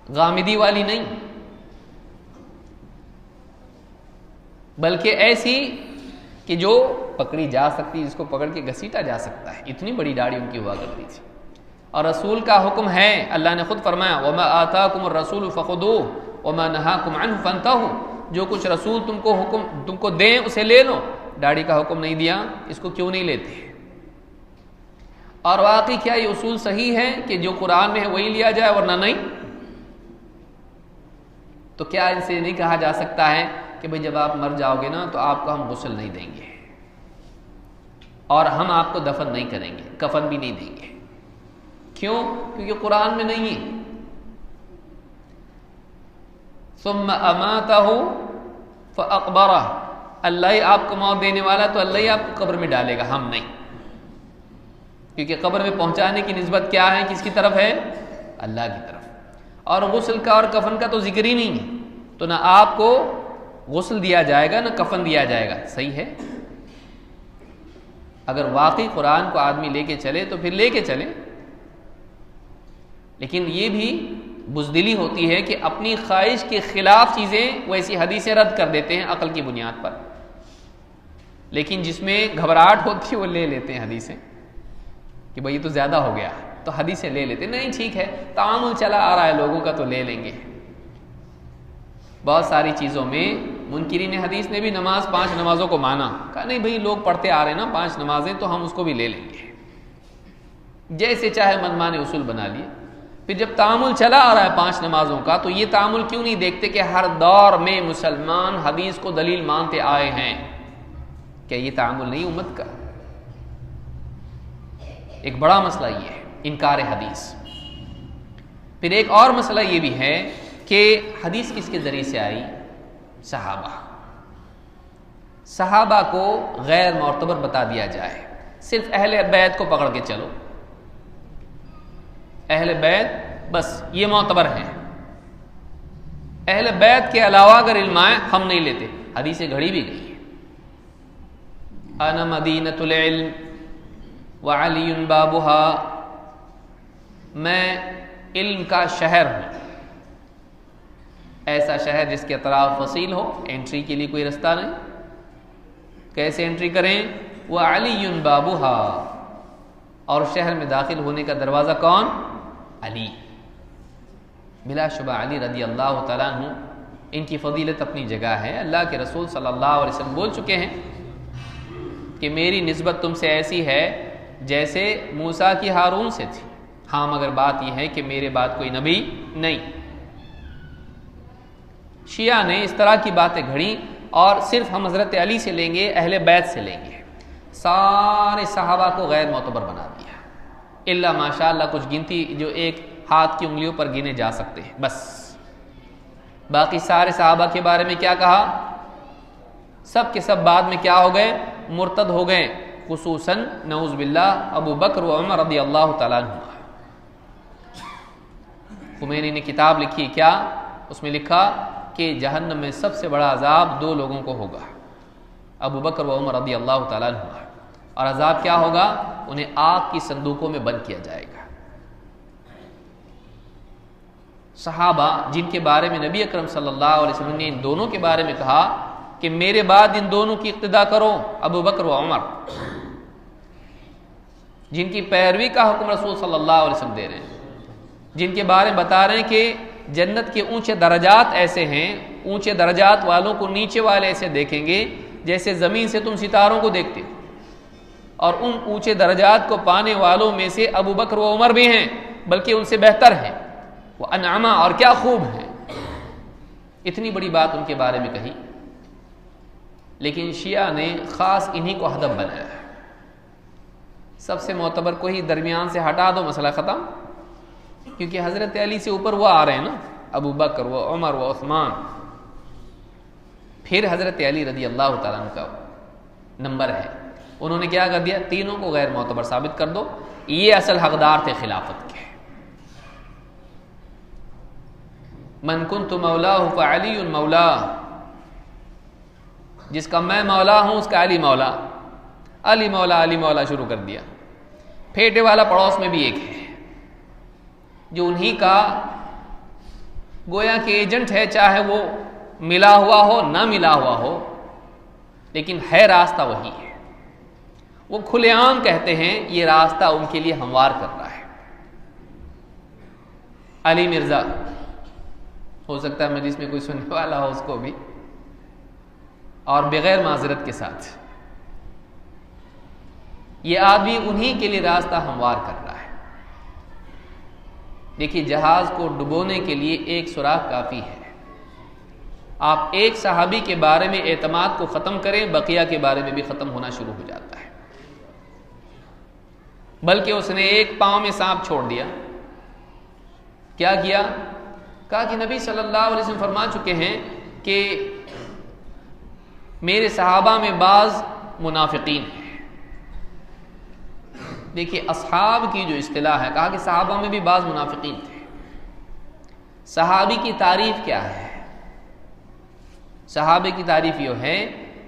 غامدی والی نہیں، بلکہ ایسی کہ جو پکڑی جا سکتی، جس کو پکڑ کے گھسیٹا جا سکتا ہے، اتنی بڑی داڑھی ان کی ہوا کرتی تھی۔ اور رسول کا حکم ہے، اللہ نے خود فرمایا وَمَا آتَاكُمُ الرَّسُولُ فَخُذُوهُ وَمَا نَهَاكُمْ عَنْهُ فَانْتَهُوا، جو کچھ رسول تم کو دیں اسے لے لو، داڑھی کا حکم نہیں دیا، اس کو کیوں نہیں لیتے؟ اور واقعی کیا یہ اصول صحیح ہے کہ جو قرآن میں ہے وہی لیا جائے ورنہ نہیں؟ تو کیا ان سے نہیں کہا جا سکتا ہے کہ بھئی جب آپ مر جاؤ گے نا تو آپ کو ہم غسل نہیں دیں گے اور ہم آپ کو دفن نہیں کریں گے، کفن بھی نہیں دیں گے؟ کیوں؟ کیونکہ قرآن میں نہیں ہے۔ ثم اماتہ فاقبرہ، اللہ ہی آپ کو موت دینے والا، تو اللہ ہی آپ کو قبر میں ڈالے گا، ہم نہیں، کیونکہ قبر میں پہنچانے کی نسبت کیا ہے، کس کی طرف ہے؟ اللہ کی طرف۔ اور غسل کا اور کفن کا تو ذکر ہی نہیں ہے، تو نہ آپ کو غسل دیا جائے گا نہ کفن دیا جائے گا، صحیح ہے؟ اگر واقعی قرآن کو آدمی لے کے چلے تو پھر لے کے چلے، لیکن یہ بھی بزدلی ہوتی ہے کہ اپنی خواہش کے خلاف چیزیں ویسی حدیثیں رد کر دیتے ہیں عقل کی بنیاد پر، لیکن جس میں گھبراہٹ ہوتی ہے وہ لے لیتے ہیں حدیثیں کہ بھئی یہ تو زیادہ ہو گیا، تو حدیثیں لے لیتے ہیں۔ نہیں ٹھیک ہے، تعامل چلا آ رہا ہے لوگوں کا تو لے لیں گے۔ بہت ساری چیزوں میں منکرین حدیث نے بھی 5 نمازوں کو مانا، کہا نہیں بھئی لوگ پڑھتے آ رہے ہیں نا 5 نمازیں، تو ہم اس کو بھی لے لیں گے، جیسے چاہے منمانے اصول بنا لیے۔ پھر جب تعامل چلا آ رہا ہے 5 نمازوں کا، تو یہ تعامل کیوں نہیں دیکھتے کہ ہر دور میں مسلمان حدیث کو دلیل مانتے آئے ہیں؟ کیا یہ تعامل نہیں امت کا؟ ایک بڑا مسئلہ یہ ہے انکار حدیث۔ پھر ایک اور مسئلہ یہ بھی ہے کہ حدیث کس کے ذریعے سے آئی؟ صحابہ کو غیر معتبر بتا دیا جائے، صرف اہل بیت کو پکڑ کے چلو، اہل بیت بس یہ معتبر ہیں، اہل بیت کے علاوہ اگر علم آئے ہم نہیں لیتے۔ حدیث گھڑی بھی گئی ہے، انا مدینۃ العلم وعلی بابھا، میں علم کا شہر ہوں، ایسا شہر جس کے اطراف وسیل ہو، انٹری کے لیے کوئی رستہ نہیں، کیسے انٹری کریں؟ وعلی بابھا، اور شہر میں داخل ہونے کا دروازہ کون؟ علی، بلا شبہ علی رضی اللہ تعالیٰ عنہ، ان کی فضیلت اپنی جگہ ہے۔ اللہ کے رسول صلی اللہ علیہ وسلم بول چکے ہیں کہ میری نسبت تم سے ایسی ہے جیسے موسیٰ کی ہارون سے تھی، ہاں مگر بات یہ ہے کہ میرے بعد کوئی نبی نہیں۔ شیعہ نے اس طرح کی باتیں گھڑی، اور صرف ہم حضرت علی سے لیں گے، اہل بیت سے لیں گے، سارے صحابہ کو غیر معتبر بنا دیا، الا ماشاءاللہ کچھ گنتی جو ایک ہاتھ کی انگلیوں پر گنے جا سکتے ہیں، بس باقی سارے صحابہ کے بارے میں کیا کہا؟ سب کے سب بعد میں کیا ہو گئے؟ مرتد ہو گئے، خصوصاً نعوذ باللہ ابو بکر و عمر رضی اللہ تعالیٰ عنہ۔ خمینی نے کتاب لکھی، کیا اس میں لکھا کہ جہنم میں سب سے بڑا عذاب 2 لوگوں کو ہوگا، ابو بکر و عمر رضی اللہ تعالیٰ عنہ، اور عذاب کیا ہوگا؟ انہیں آگ کی صندوقوں میں بند کیا جائے گا۔ صحابہ جن کے بارے میں نبی اکرم صلی اللہ علیہ وسلم نے ان دونوں کے بارے میں کہا کہ میرے بعد ان دونوں کی اقتداء کرو، ابو بکر و عمر، جن کی پیروی کا حکم رسول صلی اللہ علیہ وسلم دے رہے ہیں، جن کے بارے میں بتا رہے ہیں کہ جنت کے اونچے درجات ایسے ہیں، اونچے درجات والوں کو نیچے والے ایسے دیکھیں گے جیسے زمین سے تم ستاروں کو دیکھتے ہو، اور ان اونچے درجات کو پانے والوں میں سے ابو بکر و عمر بھی ہیں، بلکہ ان سے بہتر ہیں، وہ انعما، اور کیا خوب ہیں۔ اتنی بڑی بات ان کے بارے میں کہی، لیکن شیعہ نے خاص انہی کو ہدف بنایا، سب سے معتبر کو ہی درمیان سے ہٹا دو، مسئلہ ختم، کیونکہ حضرت علی سے اوپر وہ آ رہے ہیں نا، ابو بکر و عمر و عثمان، پھر حضرت علی رضی اللہ تعالیٰ عنہ کا نمبر ہے۔ انہوں نے کیا کر دیا؟ تینوں کو غیر معتبر ثابت کر دو، یہ اصل حقدار تھے خلافت کے۔ من کنت مولاہ فعلی مولا، جس کا میں مولا ہوں اس کا علی مولا، علی مولا علی مولا شروع کر دیا۔ پھیٹے والا پڑوس میں بھی ایک ہے جو انہی کا گویا کہ ایجنٹ ہے، چاہے وہ ملا ہوا ہو نہ ملا ہوا ہو، لیکن ہے راستہ وہی ہے۔ وہ کھلے عام کہتے ہیں یہ راستہ ان کے لیے ہموار کر رہا ہے۔ علی مرزا، ہو سکتا ہے مجلس میں کوئی سننے والا ہو اس کو بھی، اور بغیر معذرت کے ساتھ یہ آدمی انہی کے لیے راستہ ہموار کر رہا ہے۔ دیکھیے جہاز کو ڈبونے کے لیے ایک سوراخ کافی ہے۔ آپ ایک صحابی کے بارے میں اعتماد کو ختم کریں، بقیہ کے بارے میں بھی ختم ہونا شروع ہو جاتا ہے۔ بلکہ اس نے ایک پاؤں میں سانپ چھوڑ دیا۔ کیا کیا؟ کہا کہ نبی صلی اللہ علیہ وسلم فرما چکے ہیں کہ میرے صحابہ میں بعض منافقین ہیں۔ دیکھیے اصحاب کی جو اصطلاح ہے، کہا کہ صحابہ میں بھی بعض منافقین تھے۔ صحابی کی تعریف کیا ہے؟ صحابے کی تعریف یہ ہے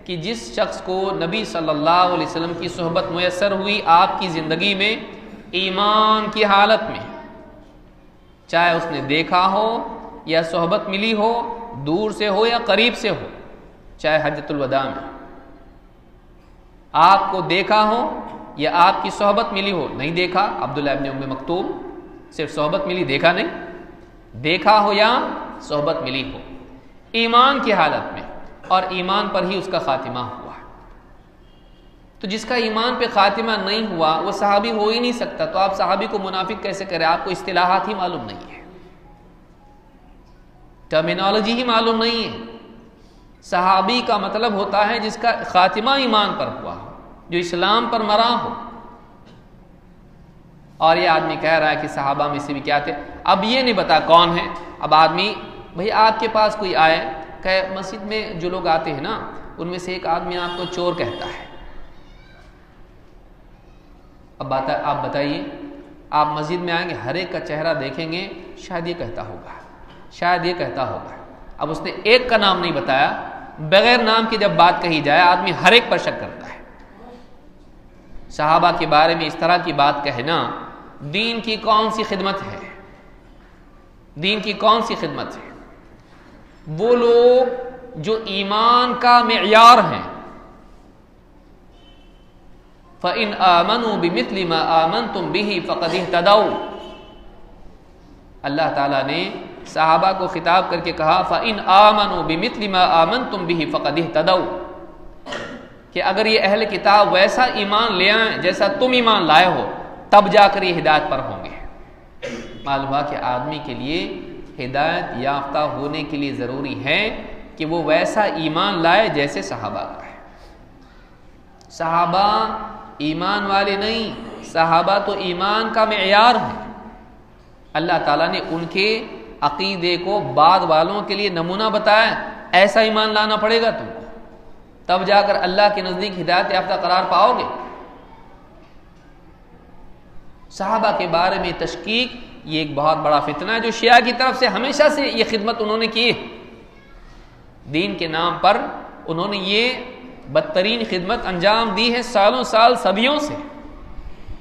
کہ جس شخص کو نبی صلی اللہ علیہ وسلم کی صحبت میسر ہوئی آپ کی زندگی میں ایمان کی حالت میں، چاہے اس نے دیکھا ہو یا صحبت ملی ہو، دور سے ہو یا قریب سے ہو، چاہے حجۃ الوداع میں آپ کو دیکھا ہو یا آپ کی صحبت ملی ہو، نہیں دیکھا عبداللہ ابن ام مکتوم، صرف صحبت ملی، دیکھا نہیں، دیکھا ہو یا صحبت ملی ہو، ایمان کی حالت میں، اور ایمان پر ہی اس کا خاتمہ ہوا۔ تو جس کا ایمان پہ خاتمہ نہیں ہوا وہ صحابی ہو ہی نہیں سکتا، تو آپ صحابی کو منافق کیسے کریں؟ آپ کو اصطلاحات ہی معلوم نہیں ہے، ٹرمینالوجی ہی معلوم نہیں ہے۔ صحابی کا مطلب ہوتا ہے جس کا خاتمہ ایمان پر ہوا ہو، جو اسلام پر مرا ہو۔ اور یہ آدمی کہہ رہا ہے کہ صحابہ میں سے بھی کیا تھے، اب یہ نہیں بتا کون ہے۔ اب آدمی بھئی آپ کے پاس کوئی آئے کہ مسجد میں جو لوگ آتے ہیں نا، ان میں سے ایک آدمی آپ کو چور کہتا ہے، اب آپ بتائیے، آپ مسجد میں آئیں گے، ہر ایک کا چہرہ دیکھیں گے، شاید یہ کہتا ہوگا، شاید یہ کہتا ہوگا۔ اب اس نے ایک کا نام نہیں بتایا، بغیر نام کی جب بات کہی جائے آدمی ہر ایک پر شک کرتا ہے۔ صحابہ کے بارے میں اس طرح کی بات کہنا دین کی کون سی خدمت ہے؟ دین کی کون سی خدمت ہے؟ وہ لوگ جو ایمان کا معیار ہیں، فَإِنْ آمَنُوا بِمِثْلِ مَا آمَنْتُمْ بِهِ فَقَدِ اهْتَدَوْا، اللہ تعالیٰ نے صحابہ کو خطاب کر کے کہا فَإِنْ آمَنُوا بِمِثْلِ مَا آمَنْتُمْ بِهِ فَقَدِ اهْتَدَوْا، کہ اگر یہ اہل کتاب ویسا ایمان لے آئیں جیسا تم ایمان لائے ہو، تب جا کر یہ ہدایت پر ہوں گے۔ معلوم ہوا کہ آدمی کے لیے ہدایت یافتہ ہونے کے لیے ضروری ہے کہ وہ ویسا ایمان لائے جیسے صحابہ کا ہے۔ صحابہ ایمان والے نہیں، صحابہ تو ایمان کا معیار ہے۔ اللہ تعالیٰ نے ان کے عقیدے کو بعد والوں کے لیے نمونہ بتایا، ایسا ایمان لانا پڑے گا تم کو، تب جا کر اللہ کے نزدیک ہدایت یافتہ قرار پاؤ گے۔ صحابہ کے بارے میں تشکیک یہ ایک بہت بڑا فتنہ ہے جو شیعہ کی طرف سے ہمیشہ سے یہ خدمت انہوں نے کی ہے۔ دین کے نام پر انہوں نے یہ بدترین خدمت انجام دی ہے سالوں سال، صدیوں سے،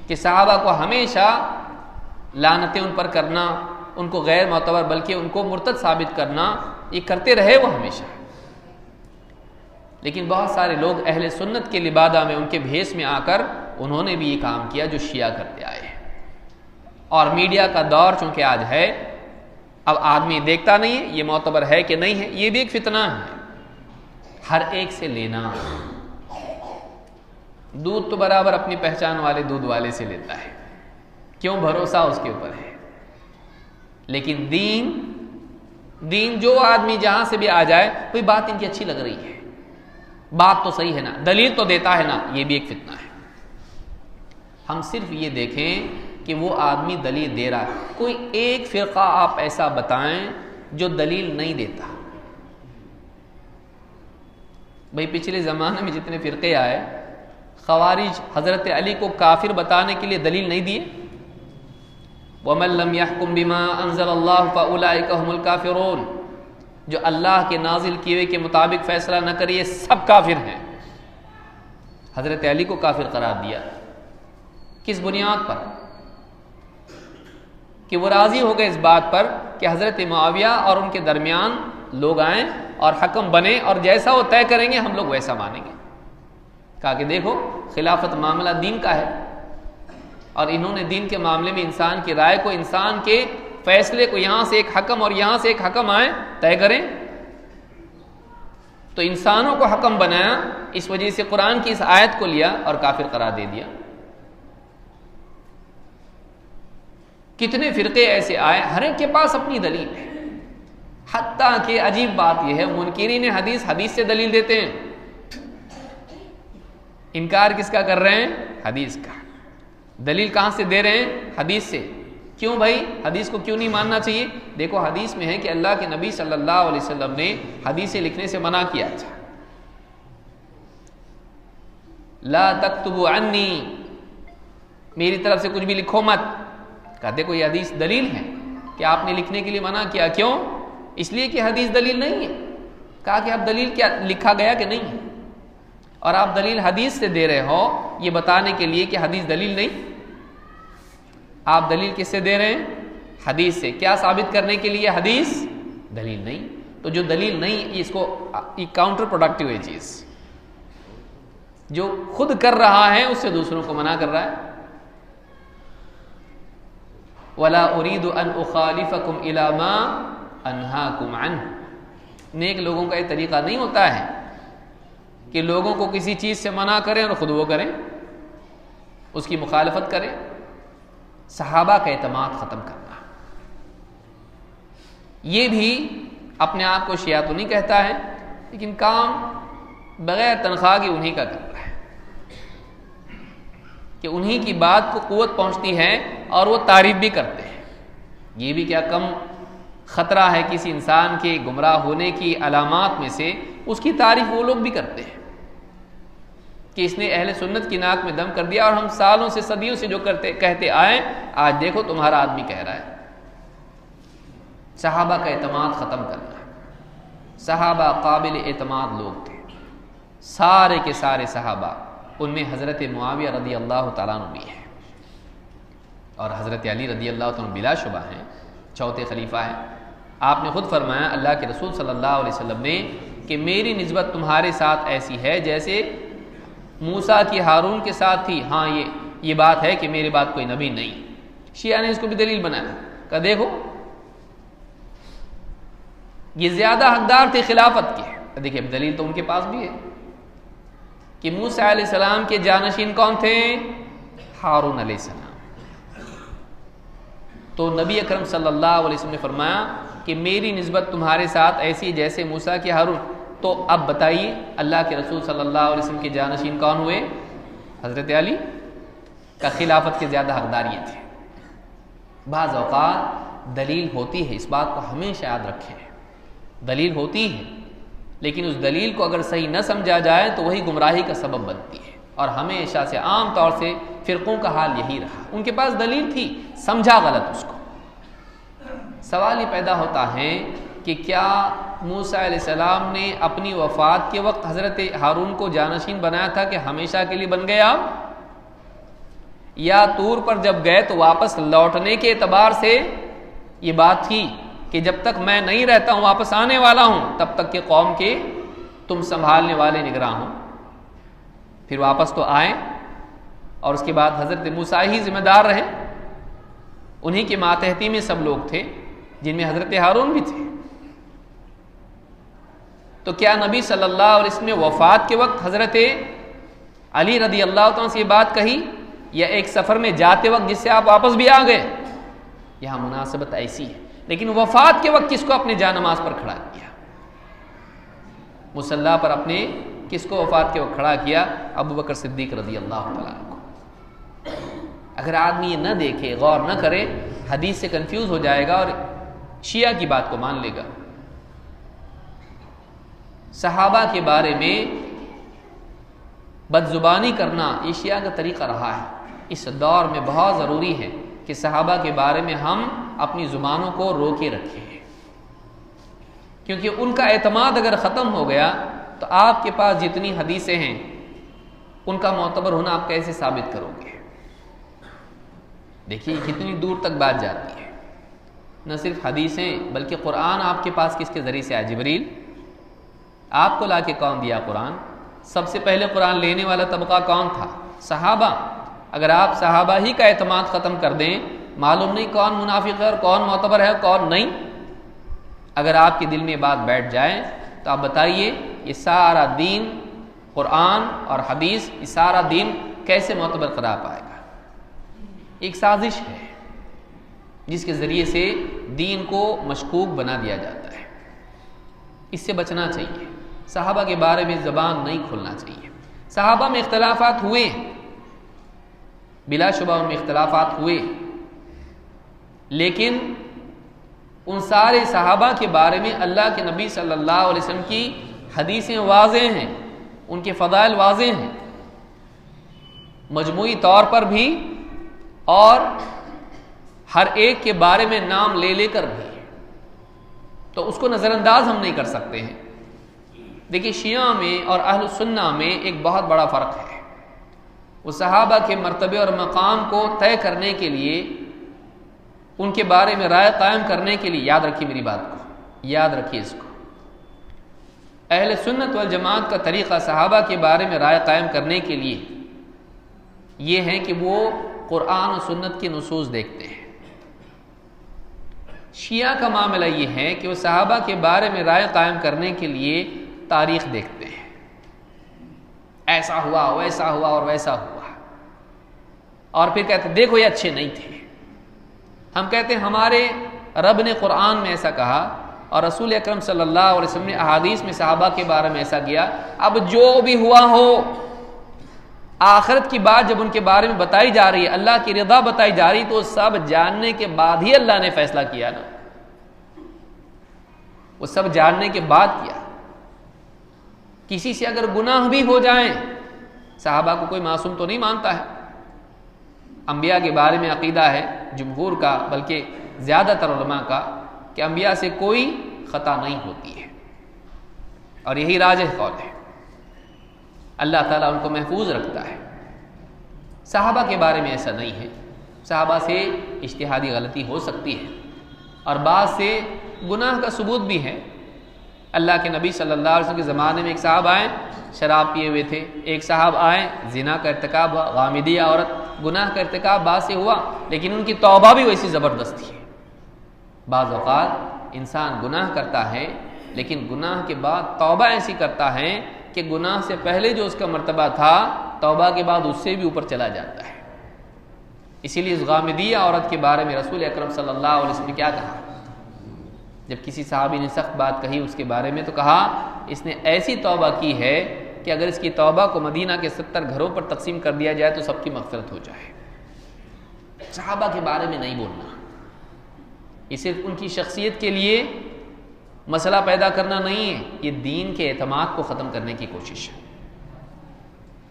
کہ صحابہ کو ہمیشہ لعنتیں ان پر کرنا، ان کو غیر معتبر بلکہ ان کو مرتد ثابت کرنا، یہ کرتے رہے وہ ہمیشہ۔ لیکن بہت سارے لوگ اہل سنت کے لبادہ میں، ان کے بھیس میں آ کر انہوں نے بھی یہ کام کیا جو شیعہ کرتے آئے ہیں۔ اور میڈیا کا دور چونکہ آج ہے، اب آدمی دیکھتا نہیں ہے یہ معتبر ہے کہ نہیں ہے، یہ بھی ایک فتنہ ہے۔ ہر ایک سے لینا، دودھ تو برابر اپنی پہچان والے دودھ والے سے لیتا ہے، کیوں؟ بھروسہ اس کے اوپر ہے۔ لیکن دین جو آدمی جہاں سے بھی آ جائے، کوئی بات ان کی اچھی لگ رہی ہے، بات تو صحیح ہے نا، دلیل تو دیتا ہے نا، یہ بھی ایک فتنہ ہے۔ ہم صرف یہ دیکھیں کہ وہ آدمی دلیل دے رہا ہے۔ کوئی ایک فرقہ آپ ایسا بتائیں جو دلیل نہیں دیتا۔ بھئی پچھلے زمانے میں جتنے فرقے آئے، خوارج حضرت علی کو کافر بتانے کے لیے دلیل نہیں دیے؟ وَمَن لَّمْ يَحْكُم بِمَا أَنزَلَ اللَّهُ فَأُولَٰئِكَ هُمُ الْكَافِرُونَ، جو اللہ کے نازل کیے ہوئے کے مطابق فیصلہ نہ کرے یہ سب کافر ہیں۔ حضرت علی کو کافر قرار دیا، کس بنیاد پر؟ کہ وہ راضی ہو گئے اس بات پر کہ حضرت معاویہ اور ان کے درمیان لوگ آئیں اور حکم بنے اور جیسا وہ طے کریں گے ہم لوگ ویسا مانیں گے۔ کہا کہ دیکھو خلافت معاملہ دین کا ہے، اور انہوں نے دین کے معاملے میں انسان کی رائے کو، انسان کے فیصلے کو، یہاں سے ایک حکم اور یہاں سے ایک حکم آئے طے کریں، تو انسانوں کو حکم بنایا، اس وجہ سے قرآن کی اس آیت کو لیا اور کافر قرار دے دیا۔ کتنے فرقے ایسے آئے، ہر ایک کے پاس اپنی دلیل ہے، حتیٰ کہ عجیب بات یہ ہے منکرین حدیث حدیث سے دلیل دیتے ہیں۔ انکار کس کا کر رہے ہیں؟ حدیث کا۔ دلیل کہاں سے دے رہے ہیں؟ حدیث سے۔ کیوں بھائی حدیث کو کیوں نہیں ماننا چاہیے؟ دیکھو حدیث میں ہے کہ اللہ کے نبی صلی اللہ علیہ وسلم نے حدیثیں لکھنے سے منع کیا تھا۔ لا تکتبوا عنی، میری طرف سے کچھ بھی لکھو مت۔ کہتے کوئی حدیث دلیل ہے کہ آپ نے لکھنے کے لیے منع کیا؟ کیوں؟ اس لیے کہ حدیث دلیل نہیں ہے۔ کہا کہ اب دلیل کیا لکھا گیا کہ نہیں ہے، اور آپ دلیل حدیث سے دے رہے ہو یہ بتانے کے لیے کہ حدیث دلیل نہیں۔ آپ دلیل کس سے دے رہے ہیں؟ حدیث سے۔ کیا ثابت کرنے کے لیے؟ حدیث دلیل نہیں۔ تو جو دلیل نہیں اس کو کاؤنٹر پروڈکٹیو ہے چیز، جو خود کر رہا ہے اس سے دوسروں کو منع کر رہا ہے۔ وَلَا أُرِيدُ أَنْ أُخَالِفَكُمْ إِلَىٰ مَا أَنْهَاكُمْ عَنْهُ، نیک لوگوں کا یہ طریقہ نہیں ہوتا ہے کہ لوگوں کو کسی چیز سے منع کریں اور خود وہ کریں، اس کی مخالفت کریں۔ صحابہ کا اعتماد ختم کرنا، یہ بھی اپنے آپ کو شیعہ تو نہیں کہتا ہے، لیکن کام بغیر تنخواہ کی انہی کا کر رہا ہے، کہ انہی کی بات کو قوت پہنچتی ہے اور وہ تعریف بھی کرتے ہیں۔ یہ بھی کیا کم خطرہ ہے کسی انسان کے گمراہ ہونے کی علامات میں سے، اس کی تعریف وہ لوگ بھی کرتے ہیں کہ اس نے اہل سنت کی ناک میں دم کر دیا، اور ہم سالوں سے صدیوں سے جو کہتے آئے، آج دیکھو تمہارا آدمی کہہ رہا ہے۔ صحابہ کا اعتماد ختم کرنا۔ صحابہ قابل اعتماد لوگ تھے، سارے کے سارے صحابہ، ان میں حضرت معاویہ رضی اللہ تعالیٰ عنہ بھی ہے، اور حضرت علی رضی اللہ تعالیٰ عنہ بلا شبہ ہیں چوتھے خلیفہ ہیں۔ آپ نے خود فرمایا اللہ کے رسول صلی اللہ علیہ وسلم نے کہ میری نسبت تمہارے ساتھ ایسی ہے جیسے موسیٰ کی ہارون کے ساتھ تھی۔ ہاں یہ بات ہے کہ میرے بعد کوئی نبی نہیں۔ شیعہ نے اس کو بھی دلیل بنایا، کہ دیکھو یہ زیادہ حقدار تھے خلافت کے۔ دیکھیں اب دلیل تو ان کے پاس بھی ہے کہ موسیٰ علیہ السلام کے جانشین کون تھے؟ ہارون علیہ السلام۔ تو نبی اکرم صلی اللہ علیہ وسلم نے فرمایا کہ میری نسبت تمہارے ساتھ ایسی جیسے موسیٰ کے ہارون۔ تو اب بتائیے اللہ کے رسول صلی اللہ علیہ وسلم کے جانشین کون ہوئے؟ حضرت علی کا خلافت کے زیادہ حقدار یہ تھے۔ بعض اوقات دلیل ہوتی ہے، اس بات کو ہمیشہ یاد رکھیں، دلیل ہوتی ہے، لیکن اس دلیل کو اگر صحیح نہ سمجھا جائے تو وہی گمراہی کا سبب بنتی ہے، اور ہمیشہ سے عام طور سے فرقوں کا حال یہی رہا۔ ان کے پاس دلیل تھی، سمجھا غلط اس کو۔ سوال یہ پیدا ہوتا ہے کہ کیا موسیٰ علیہ السلام نے اپنی وفات کے وقت حضرت ہارون کو جانشین بنایا تھا کہ ہمیشہ کے لیے بن گیا، یا طور پر جب گئے تو واپس لوٹنے کے اعتبار سے یہ بات تھی کہ جب تک میں نہیں رہتا ہوں واپس آنے والا ہوں تب تک کہ قوم کے تم سنبھالنے والے نگراں ہوں؟ پھر واپس تو آئے، اور اس کے بعد حضرت موسیٰ ہی ذمہ دار رہے، انہی کے ماتحتی میں سب لوگ تھے جن میں حضرت ہارون بھی تھے۔ تو کیا نبی صلی اللہ علیہ وسلم نے وفات کے وقت حضرت علی رضی اللہ عنہ سے یہ بات کہی، یا ایک سفر میں جاتے وقت جس سے آپ واپس بھی آ گئے؟ یہاں مناسبت ایسی ہے، لیکن وفات کے وقت کس کو اپنے جان نماز پر کھڑا کیا؟ مصلی پر اپنے کس کو وفات کے وقت کھڑا کیا؟ ابو بکر صدیق رضی اللہ تعالیٰ عنہ کو۔ اگر آدمی یہ نہ دیکھے، غور نہ کرے، حدیث سے کنفیوز ہو جائے گا اور شیعہ کی بات کو مان لے گا۔ صحابہ کے بارے میں بد زبانی کرنا یہ شیعہ کا طریقہ رہا ہے. اس دور میں بہت ضروری ہے کہ صحابہ کے بارے میں ہم اپنی زبانوں کو روکے رکھیں، کیونکہ ان کا اعتماد اگر ختم ہو گیا تو آپ کے پاس جتنی حدیثیں ہیں ان کا معتبر ہونا آپ کیسے ثابت کرو گے؟ دیکھیے کتنی دور تک بات جاتی ہے. نہ صرف حدیثیں بلکہ قرآن آپ کے پاس کس کے ذریعے سے آیا؟ جبریل. آپ کو لا کے کون دیا قرآن؟ سب سے پہلے قرآن لینے والا طبقہ کون تھا؟ صحابہ. اگر آپ صحابہ ہی کا اعتماد ختم کر دیں، معلوم نہیں کون منافق ہے اور کون معتبر ہے کون نہیں. اگر آپ کے دل میں بات بیٹھ جائے تو آپ بتائیے یہ سارا دین، قرآن اور حدیث، یہ سارا دین کیسے معتبر قرار پائے گا؟ ایک سازش ہے جس کے ذریعے سے دین کو مشکوک بنا دیا جاتا ہے. اس سے بچنا چاہیے. صحابہ کے بارے میں زبان نہیں کھولنا چاہیے. صحابہ میں اختلافات ہوئے، بلا شبہ ان میں اختلافات ہوئے، لیکن ان سارے صحابہ کے بارے میں اللہ کے نبی صلی اللہ علیہ وسلم کی حدیثیں واضح ہیں، ان کے فضائل واضح ہیں، مجموعی طور پر بھی اور ہر ایک کے بارے میں نام لے لے کر بھی. تو اس کو نظر انداز ہم نہیں کر سکتے ہیں. دیکھیے شیعہ میں اور اہل سنہ میں ایک بہت بڑا فرق ہے. وہ صحابہ کے مرتبے اور مقام کو طے کرنے کے لیے، ان کے بارے میں رائے قائم کرنے کے لیے، یاد رکھیے میری بات کو، یاد رکھیے اس کو، اہل سنت والجماعت کا طریقہ صحابہ کے بارے میں رائے قائم کرنے کے لیے یہ ہے کہ وہ قرآن و سنت کی نصوص دیکھتے ہیں. شیعہ کا معاملہ یہ ہے کہ وہ صحابہ کے بارے میں رائے قائم کرنے کے لیے تاریخ دیکھتے ہیں، ایسا ہوا ویسا ہوا اور ویسا ہوا، اور پھر کہتے ہیں دیکھو یہ اچھے نہیں تھے. ہم کہتے ہیں ہمارے رب نے قرآن میں ایسا کہا اور رسول اکرم صلی اللہ علیہ وسلم نے احادیث میں صحابہ کے بارے میں ایسا کیا. اب جو بھی ہوا ہو، آخرت کی بات جب ان کے بارے میں بتائی جا رہی ہے، اللہ کی رضا بتائی جا رہی، تو سب جاننے کے بعد ہی اللہ نے فیصلہ کیا نا. وہ سب جاننے کے بعد کیا. کسی سے اگر گناہ بھی ہو جائیں، صحابہ کو کوئی معصوم تو نہیں مانتا ہے. انبیاء کے بارے میں عقیدہ ہے جمہور کا، بلکہ زیادہ تر علماء کا، کہ انبیاء سے کوئی خطا نہیں ہوتی ہے، اور یہی راجح قول ہے. اللہ تعالیٰ ان کو محفوظ رکھتا ہے. صحابہ کے بارے میں ایسا نہیں ہے. صحابہ سے اجتہادی غلطی ہو سکتی ہے اور بعض سے گناہ کا ثبوت بھی ہے. اللہ کے نبی صلی اللہ علیہ وسلم کے زمانے میں ایک صاحب آئے شراب پیے ہوئے تھے، ایک صاحب آئے زنا کا ارتکاب ہوا، غامدیہ عورت، گناہ کا ارتکاب بعض سے ہوا، لیکن ان کی توبہ بھی ویسی زبردست تھی. بعض اوقات انسان گناہ کرتا ہے لیکن گناہ کے بعد توبہ ایسی کرتا ہے کہ گناہ سے پہلے جو اس کا مرتبہ تھا، توبہ کے بعد اس سے بھی اوپر چلا جاتا ہے. اسی لیے اس غامدیہ عورت کے بارے میں رسول اکرم صلی اللہ علیہ وسلم نے کیا کہا؟ جب کسی صحابی نے سخت بات کہی اس کے بارے میں تو کہا اس نے ایسی توبہ کی ہے کہ اگر اس کی توبہ کو مدینہ کے 70 گھروں پر تقسیم کر دیا جائے تو سب کی مغفرت ہو جائے. صحابہ کے بارے میں نہیں بولنا، یہ صرف ان کی شخصیت کے لیے مسئلہ پیدا کرنا نہیں ہے، یہ دین کے اعتماد کو ختم کرنے کی کوشش ہے.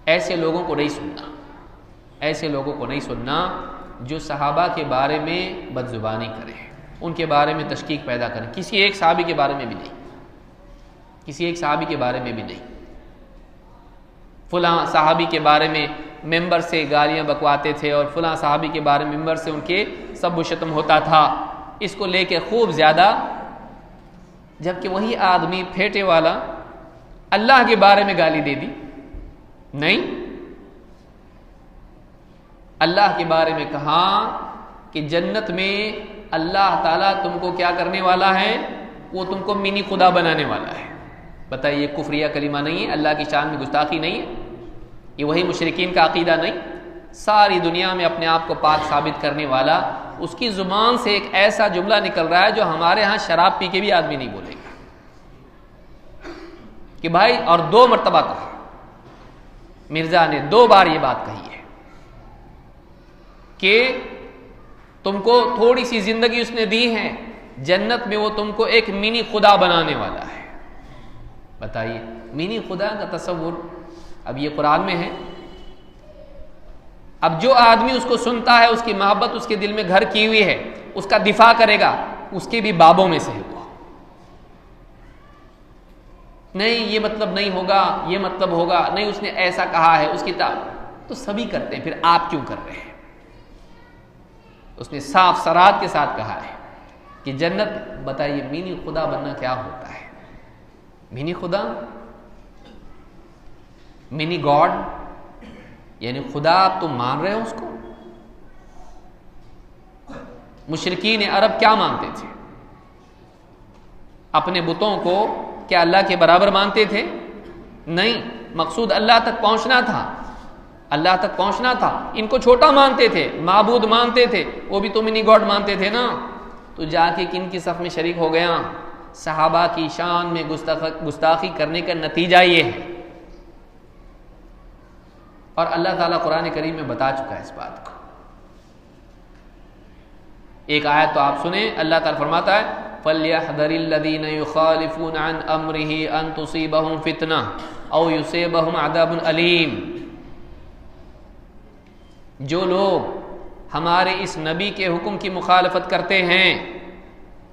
ایسے لوگوں کو نہیں سننا، ایسے لوگوں کو نہیں سننا جو صحابہ کے بارے میں بد زبانی کریں، ان کے بارے میں تشکیک پیدا کریں. کسی ایک صحابی کے بارے میں بھی نہیں، کسی ایک صحابی کے بارے میں بھی نہیں. فلاں صحابی کے بارے میں ممبر سے گالیاں بکواتے تھے اور فلاں صحابی کے بارے میں ممبر سے ان کے سب و شتم ہوتا تھا، اس کو لے کے خوب زیادہ، جبکہ وہی آدمی پھیٹے والا اللہ کے بارے میں گالی دے دی. نہیں، اللہ کے بارے میں کہا کہ جنت میں اللہ تعالیٰ تم کو کیا کرنے والا ہے؟ وہ تم کو منی خدا بنانے والا ہے. بتائیے کفریہ کلمہ نہیں ہے؟ اللہ کی شان میں گستاخی نہیں ہے؟ یہ وہی مشرکین کا عقیدہ نہیں؟ ساری دنیا میں اپنے آپ کو پاک ثابت کرنے والا، اس کی زبان سے ایک ایسا جملہ نکل رہا ہے جو ہمارے ہاں شراب پی کے بھی آدمی نہیں بولے گا کہ بھائی، اور 2 مرتبہ کہا، مرزا نے 2 بار یہ بات کہی ہے کہ تم کو تھوڑی سی زندگی اس نے دی ہے، جنت میں وہ تم کو ایک منی خدا بنانے والا ہے. بتائیے منی خدا کا تصور اب یہ قرآن میں ہے. اب جو آدمی اس کو سنتا ہے، اس کی محبت اس کے دل میں گھر کی ہوئی ہے، اس کا دفاع کرے گا، اس کے بھی بابوں میں سے ہے وہ. نہیں یہ مطلب نہیں ہوگا، یہ مطلب ہوگا، نہیں اس نے ایسا کہا ہے، اس کتاب تو سبھی کرتے ہیں، پھر آپ کیوں کر رہے ہیں؟ اس نے صاف صراحت کے ساتھ کہا ہے کہ جنت، بتائیے مینی خدا بننا کیا ہوتا ہے؟ مینی خدا، مینی گاڈ، یعنی خدا آپ تم مان رہے ہو اس کو؟ مشرکین عرب کیا مانتے تھے؟ اپنے بتوں کو کیا اللہ کے برابر مانتے تھے؟ نہیں، مقصود اللہ تک پہنچنا تھا، اللہ تک پہنچنا تھا. ان کو چھوٹا مانتے تھے، معبود مانتے تھے، وہ بھی تو منی گاڈ مانتے تھے نا. تو جا کے کن کی صف میں شریک ہو گیا؟ صحابہ کی شان میں گستاخی کرنے کا نتیجہ یہ ہے. اور اللہ تعالیٰ قرآن کریم میں بتا چکا ہے اس بات کو. ایک آیت تو آپ سنیں، اللہ تعالیٰ فرماتا ہے فَلْيَحْذَرِ الَّذِينَ يُخَالِفُونَ عَنْ أَمْرِهِ أَن تُصِيبَهُمْ فِتْنَةٌ أَوْ يُصِيبَهُمْ عَذَابٌ أَلِيمٌ. جو لوگ ہمارے اس نبی کے حکم کی مخالفت کرتے ہیں،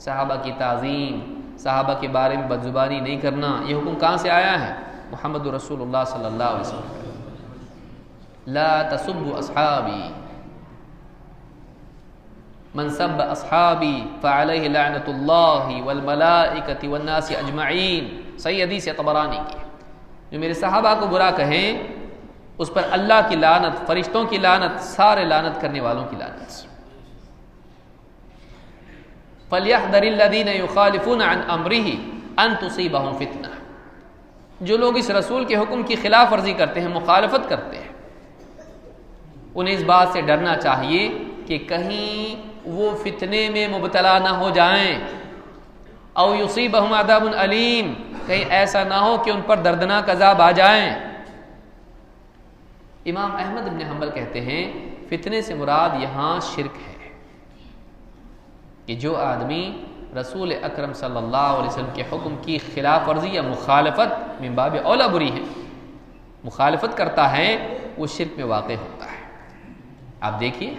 صحابہ کی تعظیم، صحابہ کے بارے میں بدزبانی نہیں کرنا، یہ حکم کہاں سے آیا ہے؟ محمد رسول اللہ صلی اللہ علیہ وسلم. لا تسبوا اصحابی من سب اصحابی فعلیہ لعنت اللہ والملائکۃ والناس اجمعین. صحیح حدیث ہے طبرانی کی. جو میرے صحابہ کو برا کہیں اس پر اللہ کی لعنت، فرشتوں کی لعنت، سارے لعنت کرنے والوں کی لعنت. فَلْيَحْذَرِ الَّذِينَ يُخَالِفُونَ عَنْ أَمْرِهِ أَن تُصِيبَهُمْ فِتْنَةٌ. جو لوگ اس رسول کے حکم کی خلاف ورزی کرتے ہیں، مخالفت کرتے ہیں، انہیں اس بات سے ڈرنا چاہیے کہ کہیں وہ فتنے میں مبتلا نہ ہو جائیں. او یصیبہم عذاب علیم، کہیں ایسا نہ ہو کہ ان پر دردناک عذاب آ جائیں. امام احمد بن حنبل کہتے ہیں فتنے سے مراد یہاں شرک ہے، کہ جو آدمی رسول اکرم صلی اللہ علیہ وسلم کے حکم کی خلاف ورزی یا مخالفت، من باب اولا بری ہے، مخالفت کرتا ہے، وہ شرک میں واقع ہوتا ہے. آپ دیکھیے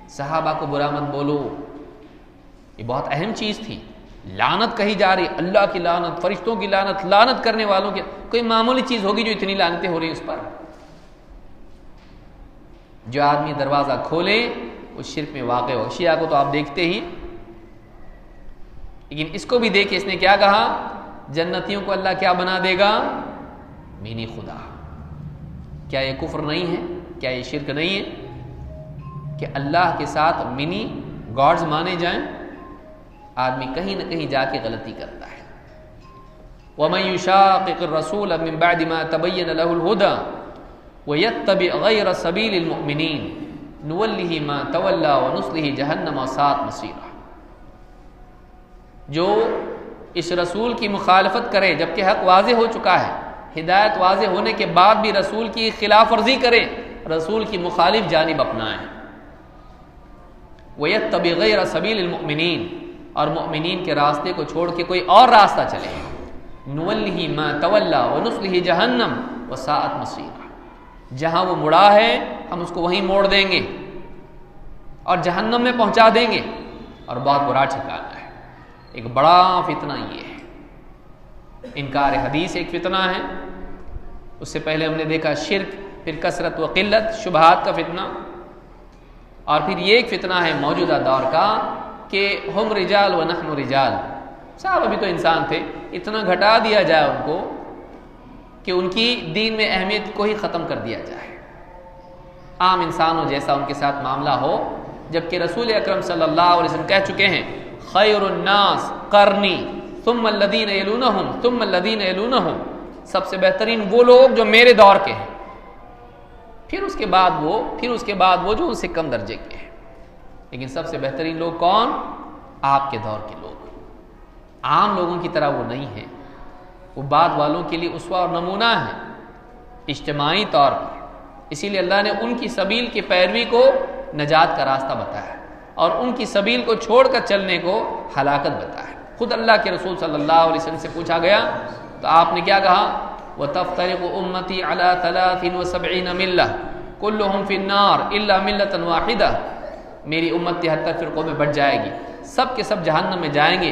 صحابہ کو برا مت بولو، یہ بہت اہم چیز تھی. لعنت کہی جا رہی، اللہ کی لعنت، فرشتوں کی لعنت، لعنت کرنے والوں کی. کوئی معمولی چیز ہوگی جو اتنی لعنتیں ہو رہی اس پر؟ جو آدمی دروازہ کھولے وہ شرک میں واقع ہو. شیعہ کو تو آپ دیکھتے ہی، لیکن اس کو بھی دیکھیں، اس نے کیا کہا؟ جنتیوں کو اللہ کیا بنا دے گا؟ مینی خدا. کیا یہ کفر نہیں ہے؟ کیا یہ شرک نہیں ہے کہ اللہ کے ساتھ منی گاڈز مانے جائیں؟ آدمی کہیں نہ کہیں جا کے غلطی کرتا ہے. وَمَن يُشَاقِقِ الرَّسُولَ مِن بَعْدِ مَا تَبَيَّنَ لَهُ الْهُدَى وَيَتَّبِعْ غَيْرَ سَبِيلِ الْمُؤْمِنِينَ نُوَلِّهِ مَا تَوَلَّى وَنُصْلِهِ جَهَنَّمَ وَسَاءَتْ مَصِيرًا. جو اس رسول کی مخالفت کرے جبکہ حق واضح ہو چکا ہے، ہدایت واضح ہونے کے بعد بھی رسول کی خلاف ورزی کرے، رسول کی مخالف جانب اپنائیں. وَيَتَّبِعْ غَيْرَ سَبِيلِ الْمُؤْمِنِينَ، اور مؤمنین کے راستے کو چھوڑ کے کوئی اور راستہ چلے. نُوَلِّهِ مَا تَوَلَّى وَنُصْلِهِ جَهَنَّمَ وَسَاءَتْ مَصِيرًا. جہاں وہ مڑا ہے ہم اس کو وہیں موڑ دیں گے اور جہنم میں پہنچا دیں گے، اور بہت برا ٹھکانہ ہے. ایک بڑا فتنہ یہ ہے. انکار حدیث ایک فتنہ ہے، اس سے پہلے ہم نے دیکھا شرک، پھر کثرت و قلت، شبہات کا فتنہ، اور پھر یہ ایک فتنہ ہے موجودہ دور کا کہ ہم رجال و نحن رجال. صاحب ابھی تو انسان تھے، اتنا گھٹا دیا جائے ان کو کہ ان کی دین میں اہمیت کو ہی ختم کر دیا جائے، عام انسانوں جیسا ان کے ساتھ معاملہ ہو. جبکہ رسول اکرم صلی اللہ علیہ وسلم کہہ چکے ہیں خیر الناس قرنی ثم الذین یلونہم ثم الذین یلونہم. سب سے بہترین وہ لوگ جو میرے دور کے ہیں، پھر اس کے بعد وہ جو ان سے کم درجے کے ہیں. لیکن سب سے بہترین لوگ کون؟ آپ کے دور کے لوگ. عام لوگوں کی طرح وہ نہیں ہیں، وہ بعد والوں کے لیے اسوہ اور نمونہ ہیں اجتماعی طور پر. اسی لیے اللہ نے ان کی سبیل کی پیروی کو نجات کا راستہ بتایا اور ان کی سبیل کو چھوڑ کر چلنے کو ہلاکت بتایا. خود اللہ کے رسول صلی اللہ علیہ وسلم سے پوچھا گیا تو آپ نے کیا کہا؟ وَتَفْتَرِقُ أُمَّتِي عَلَى 73 مِلَّةٍ كُلُّهُمْ فِي النَّارِ إِلَّا مِلَّةً وَاحِدَةً، میری امت 73 فرقوں میں بٹ جائے گی، سب کے سب جہنم میں جائیں گے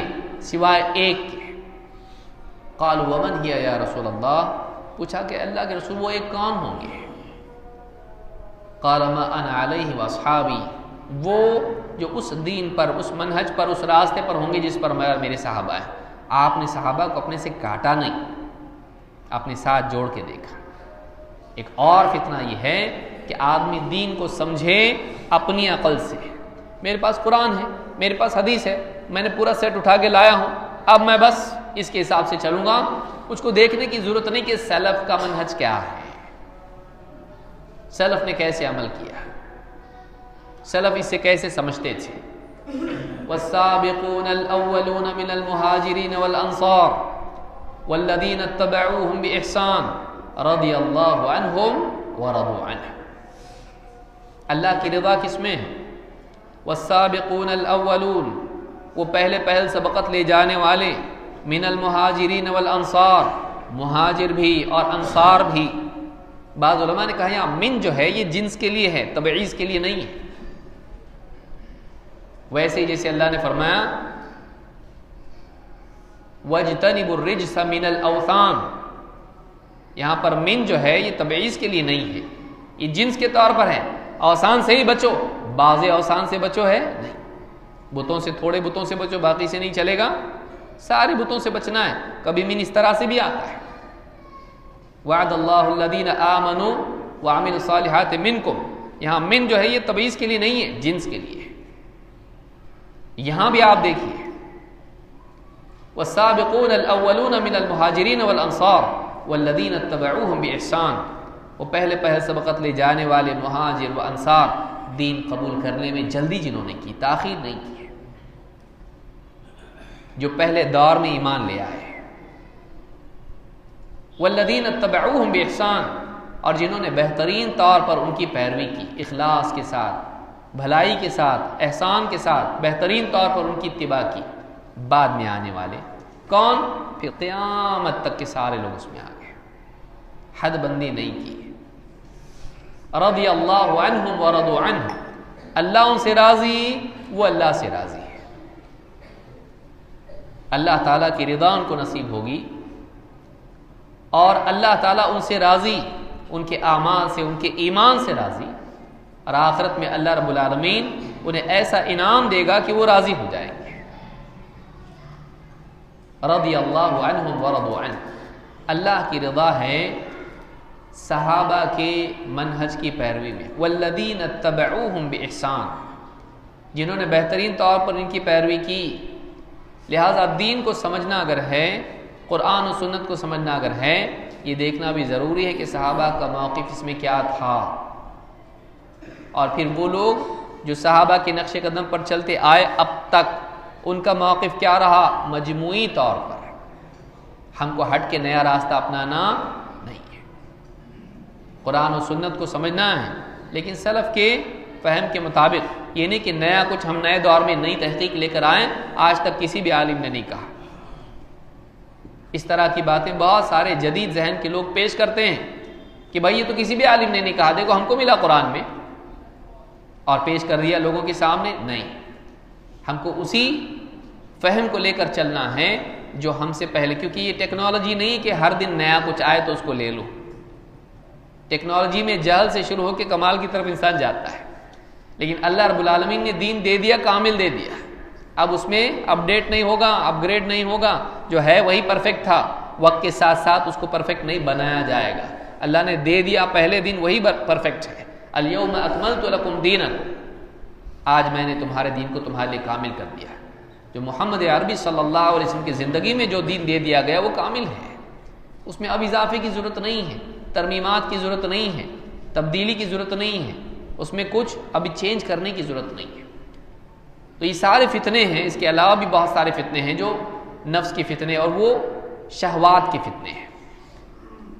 سوائے ایک کے۔ قالوا ومن هي یا رسول اللہ، پوچھا کہ اللہ کے رسول وہ ایک کون ہوں گے؟ قال ما انا علیہ واصحابی، وہ جو اس دین پر، اس منہج پر، اس راستے پر ہوں گے جس پر میرے صحابہ ہیں۔ آپ نے صحابہ کو اپنے سے کاٹا نہیں، اپنے ساتھ جوڑ کے دیکھا۔ ایک اور فتنہ یہ ہے کہ آدمی دین کو سمجھے اپنی عقل سے، میرے پاس قرآن ہے، میرے پاس حدیث ہے، میں نے پورا سیٹ اٹھا کے لایا ہوں، اب میں بس اس کے حساب سے چلوں گا۔ اس کو دیکھنے کی ضرورت نہیں کہ سلف کا منہج کیا ہے، سلف نے کیسے عمل کیا، سلف اس سے کیسے سمجھتے تھے۔ والسابقون الاولون من المہاجرین والانصار والذین اتبعوهم بإحسان رضی اللہ عنہم ورضوا عنہ۔ اللہ کی رضا کس میں ہے؟ والسابقون الاولون، وہ پہلے پہل سبقت لے جانے والے، من المہاجرین والانصار، مہاجر بھی اور انصار بھی۔ بعض علماء نے کہا یہاں من جو ہے یہ جنس کے لیے ہے، تبعیض کے لیے نہیں ہے۔ ویسے ہی جیسے اللہ نے فرمایا وَاجْتَنِبُوا الرِّجْسَ مِنَ الْأَوْثَانِ، یہاں پر من جو ہے یہ تبعیض کے لیے نہیں ہے، یہ جنس کے طور پر ہے۔ اوثان سے ہی بچو، بعض اوثان سے بچو ہے نہیں، بتوں سے، تھوڑے بتوں سے بچو، باقی سے نہیں چلے گا، سارے بتوں سے بچنا ہے۔ کبھی من اس طرح سے بھی آتا ہے وعد اللہ الذین آمنوا وعملوا الصالحات منکم، یہاں من جو ہے یہ تبعیض کے لیے نہیں ہے، جنس کے لیے ہے۔ یہاں بھی آپ دیکھیے والسابقون الاولون من المہاجرین والانصار والذین اتبعوهم بإحسان، وہ پہلے پہل سبقت لے جانے والے مہاجر و انصار، دین قبول کرنے میں جلدی جنہوں نے کی، تاخیر نہیں کی ہے، جو پہلے دور میں ایمان لے آئے۔ والذین اتبعوهم بإحسان، اور جنہوں نے بہترین طور پر ان کی پیروی کی، اخلاص کے ساتھ، بھلائی کے ساتھ، احسان کے ساتھ، بہترین طور پر ان کی اتباع کی۔ بعد میں آنے والے کون؟ پھر قیامت تک کے سارے لوگ اس میں آ گئے، حد بندی نہیں کی۔ رضی اللہ عنہم ورضوا عنہ، اللہ ان سے راضی، وہ اللہ سے راضی ہے۔ اللہ تعالیٰ کی رضا ان کو نصیب ہوگی، اور اللہ تعالیٰ ان سے راضی، ان کے اعمال سے، ان کے ایمان سے راضی، اور آخرت میں اللہ رب العالمین انہیں ایسا انعام دے گا کہ وہ راضی ہو جائیں گے۔ رضی اللہ عنہم ورضوا عنہ، اللہ کی رضا ہے صحابہ کے منہج کی پیروی میں۔ والذین اتبعوهم بإحسان، جنہوں نے بہترین طور پر ان کی پیروی کی۔ لہٰذا دین کو سمجھنا اگر ہے، قرآن و سنت کو سمجھنا اگر ہے، یہ دیکھنا بھی ضروری ہے کہ صحابہ کا موقف اس میں کیا تھا، اور پھر وہ لوگ جو صحابہ کے نقش قدم پر چلتے آئے اب تک، ان کا موقف کیا رہا مجموعی طور پر۔ ہم کو ہٹ کے نیا راستہ اپنانا نہیں ہے، قرآن و سنت کو سمجھنا ہے، لیکن سلف کے فہم کے مطابق، یہ نہیں کہ نیا کچھ ہم نئے دور میں نئی تحقیق لے کر آئیں، آج تک کسی بھی عالم نے نہیں کہا۔ اس طرح کی باتیں بہت سارے جدید ذہن کے لوگ پیش کرتے ہیں کہ بھائی یہ تو کسی بھی عالم نے نہیں کہا، دیکھو ہم کو ملا قرآن میں، اور پیش کر دیا لوگوں کے سامنے۔ نہیں، ہم کو اسی فہم کو لے کر چلنا ہے جو ہم سے پہلے، کیونکہ یہ ٹیکنالوجی نہیں کہ ہر دن نیا کچھ آئے تو اس کو لے لو۔ ٹیکنالوجی میں جہل سے شروع ہو کے کمال کی طرف انسان جاتا ہے، لیکن اللہ رب العالمین نے دین دے دیا، کامل دے دیا، اب اس میں اپ ڈیٹ نہیں ہوگا، اپ گریڈ نہیں ہوگا، جو ہے وہی پرفیکٹ تھا، وقت کے ساتھ ساتھ اس کو پرفیکٹ نہیں بنایا جائے گا۔ اللہ نے دے دیا پہلے دن، وہی پرفیکٹ ہے۔ الیوم اکملت لکم دینکم، آج میں نے تمہارے دین کو تمہارے لیے کامل کر دیا۔ جو محمد عربی صلی اللہ علیہ وسلم کی زندگی میں جو دین دے دیا گیا وہ کامل ہے، اس میں اب اضافے کی ضرورت نہیں ہے، ترمیمات کی ضرورت نہیں ہے، تبدیلی کی ضرورت نہیں ہے، اس میں کچھ ابھی چینج کرنے کی ضرورت نہیں ہے۔ تو یہ سارے فتنے ہیں، اس کے علاوہ بھی بہت سارے فتنے ہیں جو نفس کے فتنے اور وہ شہوات کے فتنے ہیں۔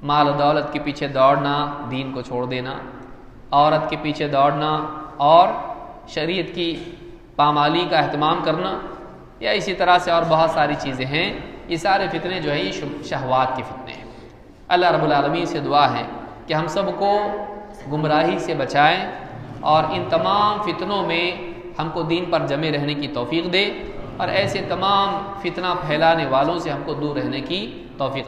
مال و دولت کے پیچھے دوڑنا، دین کو چھوڑ دینا، عورت کے پیچھے دوڑنا، اور شریعت کی پامالی کا اہتمام کرنا، یا اسی طرح سے اور بہت ساری چیزیں ہیں۔ یہ سارے فتنے جو ہیں یہ شہوات کے فتنے ہیں۔ اللہ رب العالمین سے دعا ہے کہ ہم سب کو گمراہی سے بچائیں اور ان تمام فتنوں میں ہم کو دین پر جمے رہنے کی توفیق دے، اور ایسے تمام فتنہ پھیلانے والوں سے ہم کو دور رہنے کی توفیق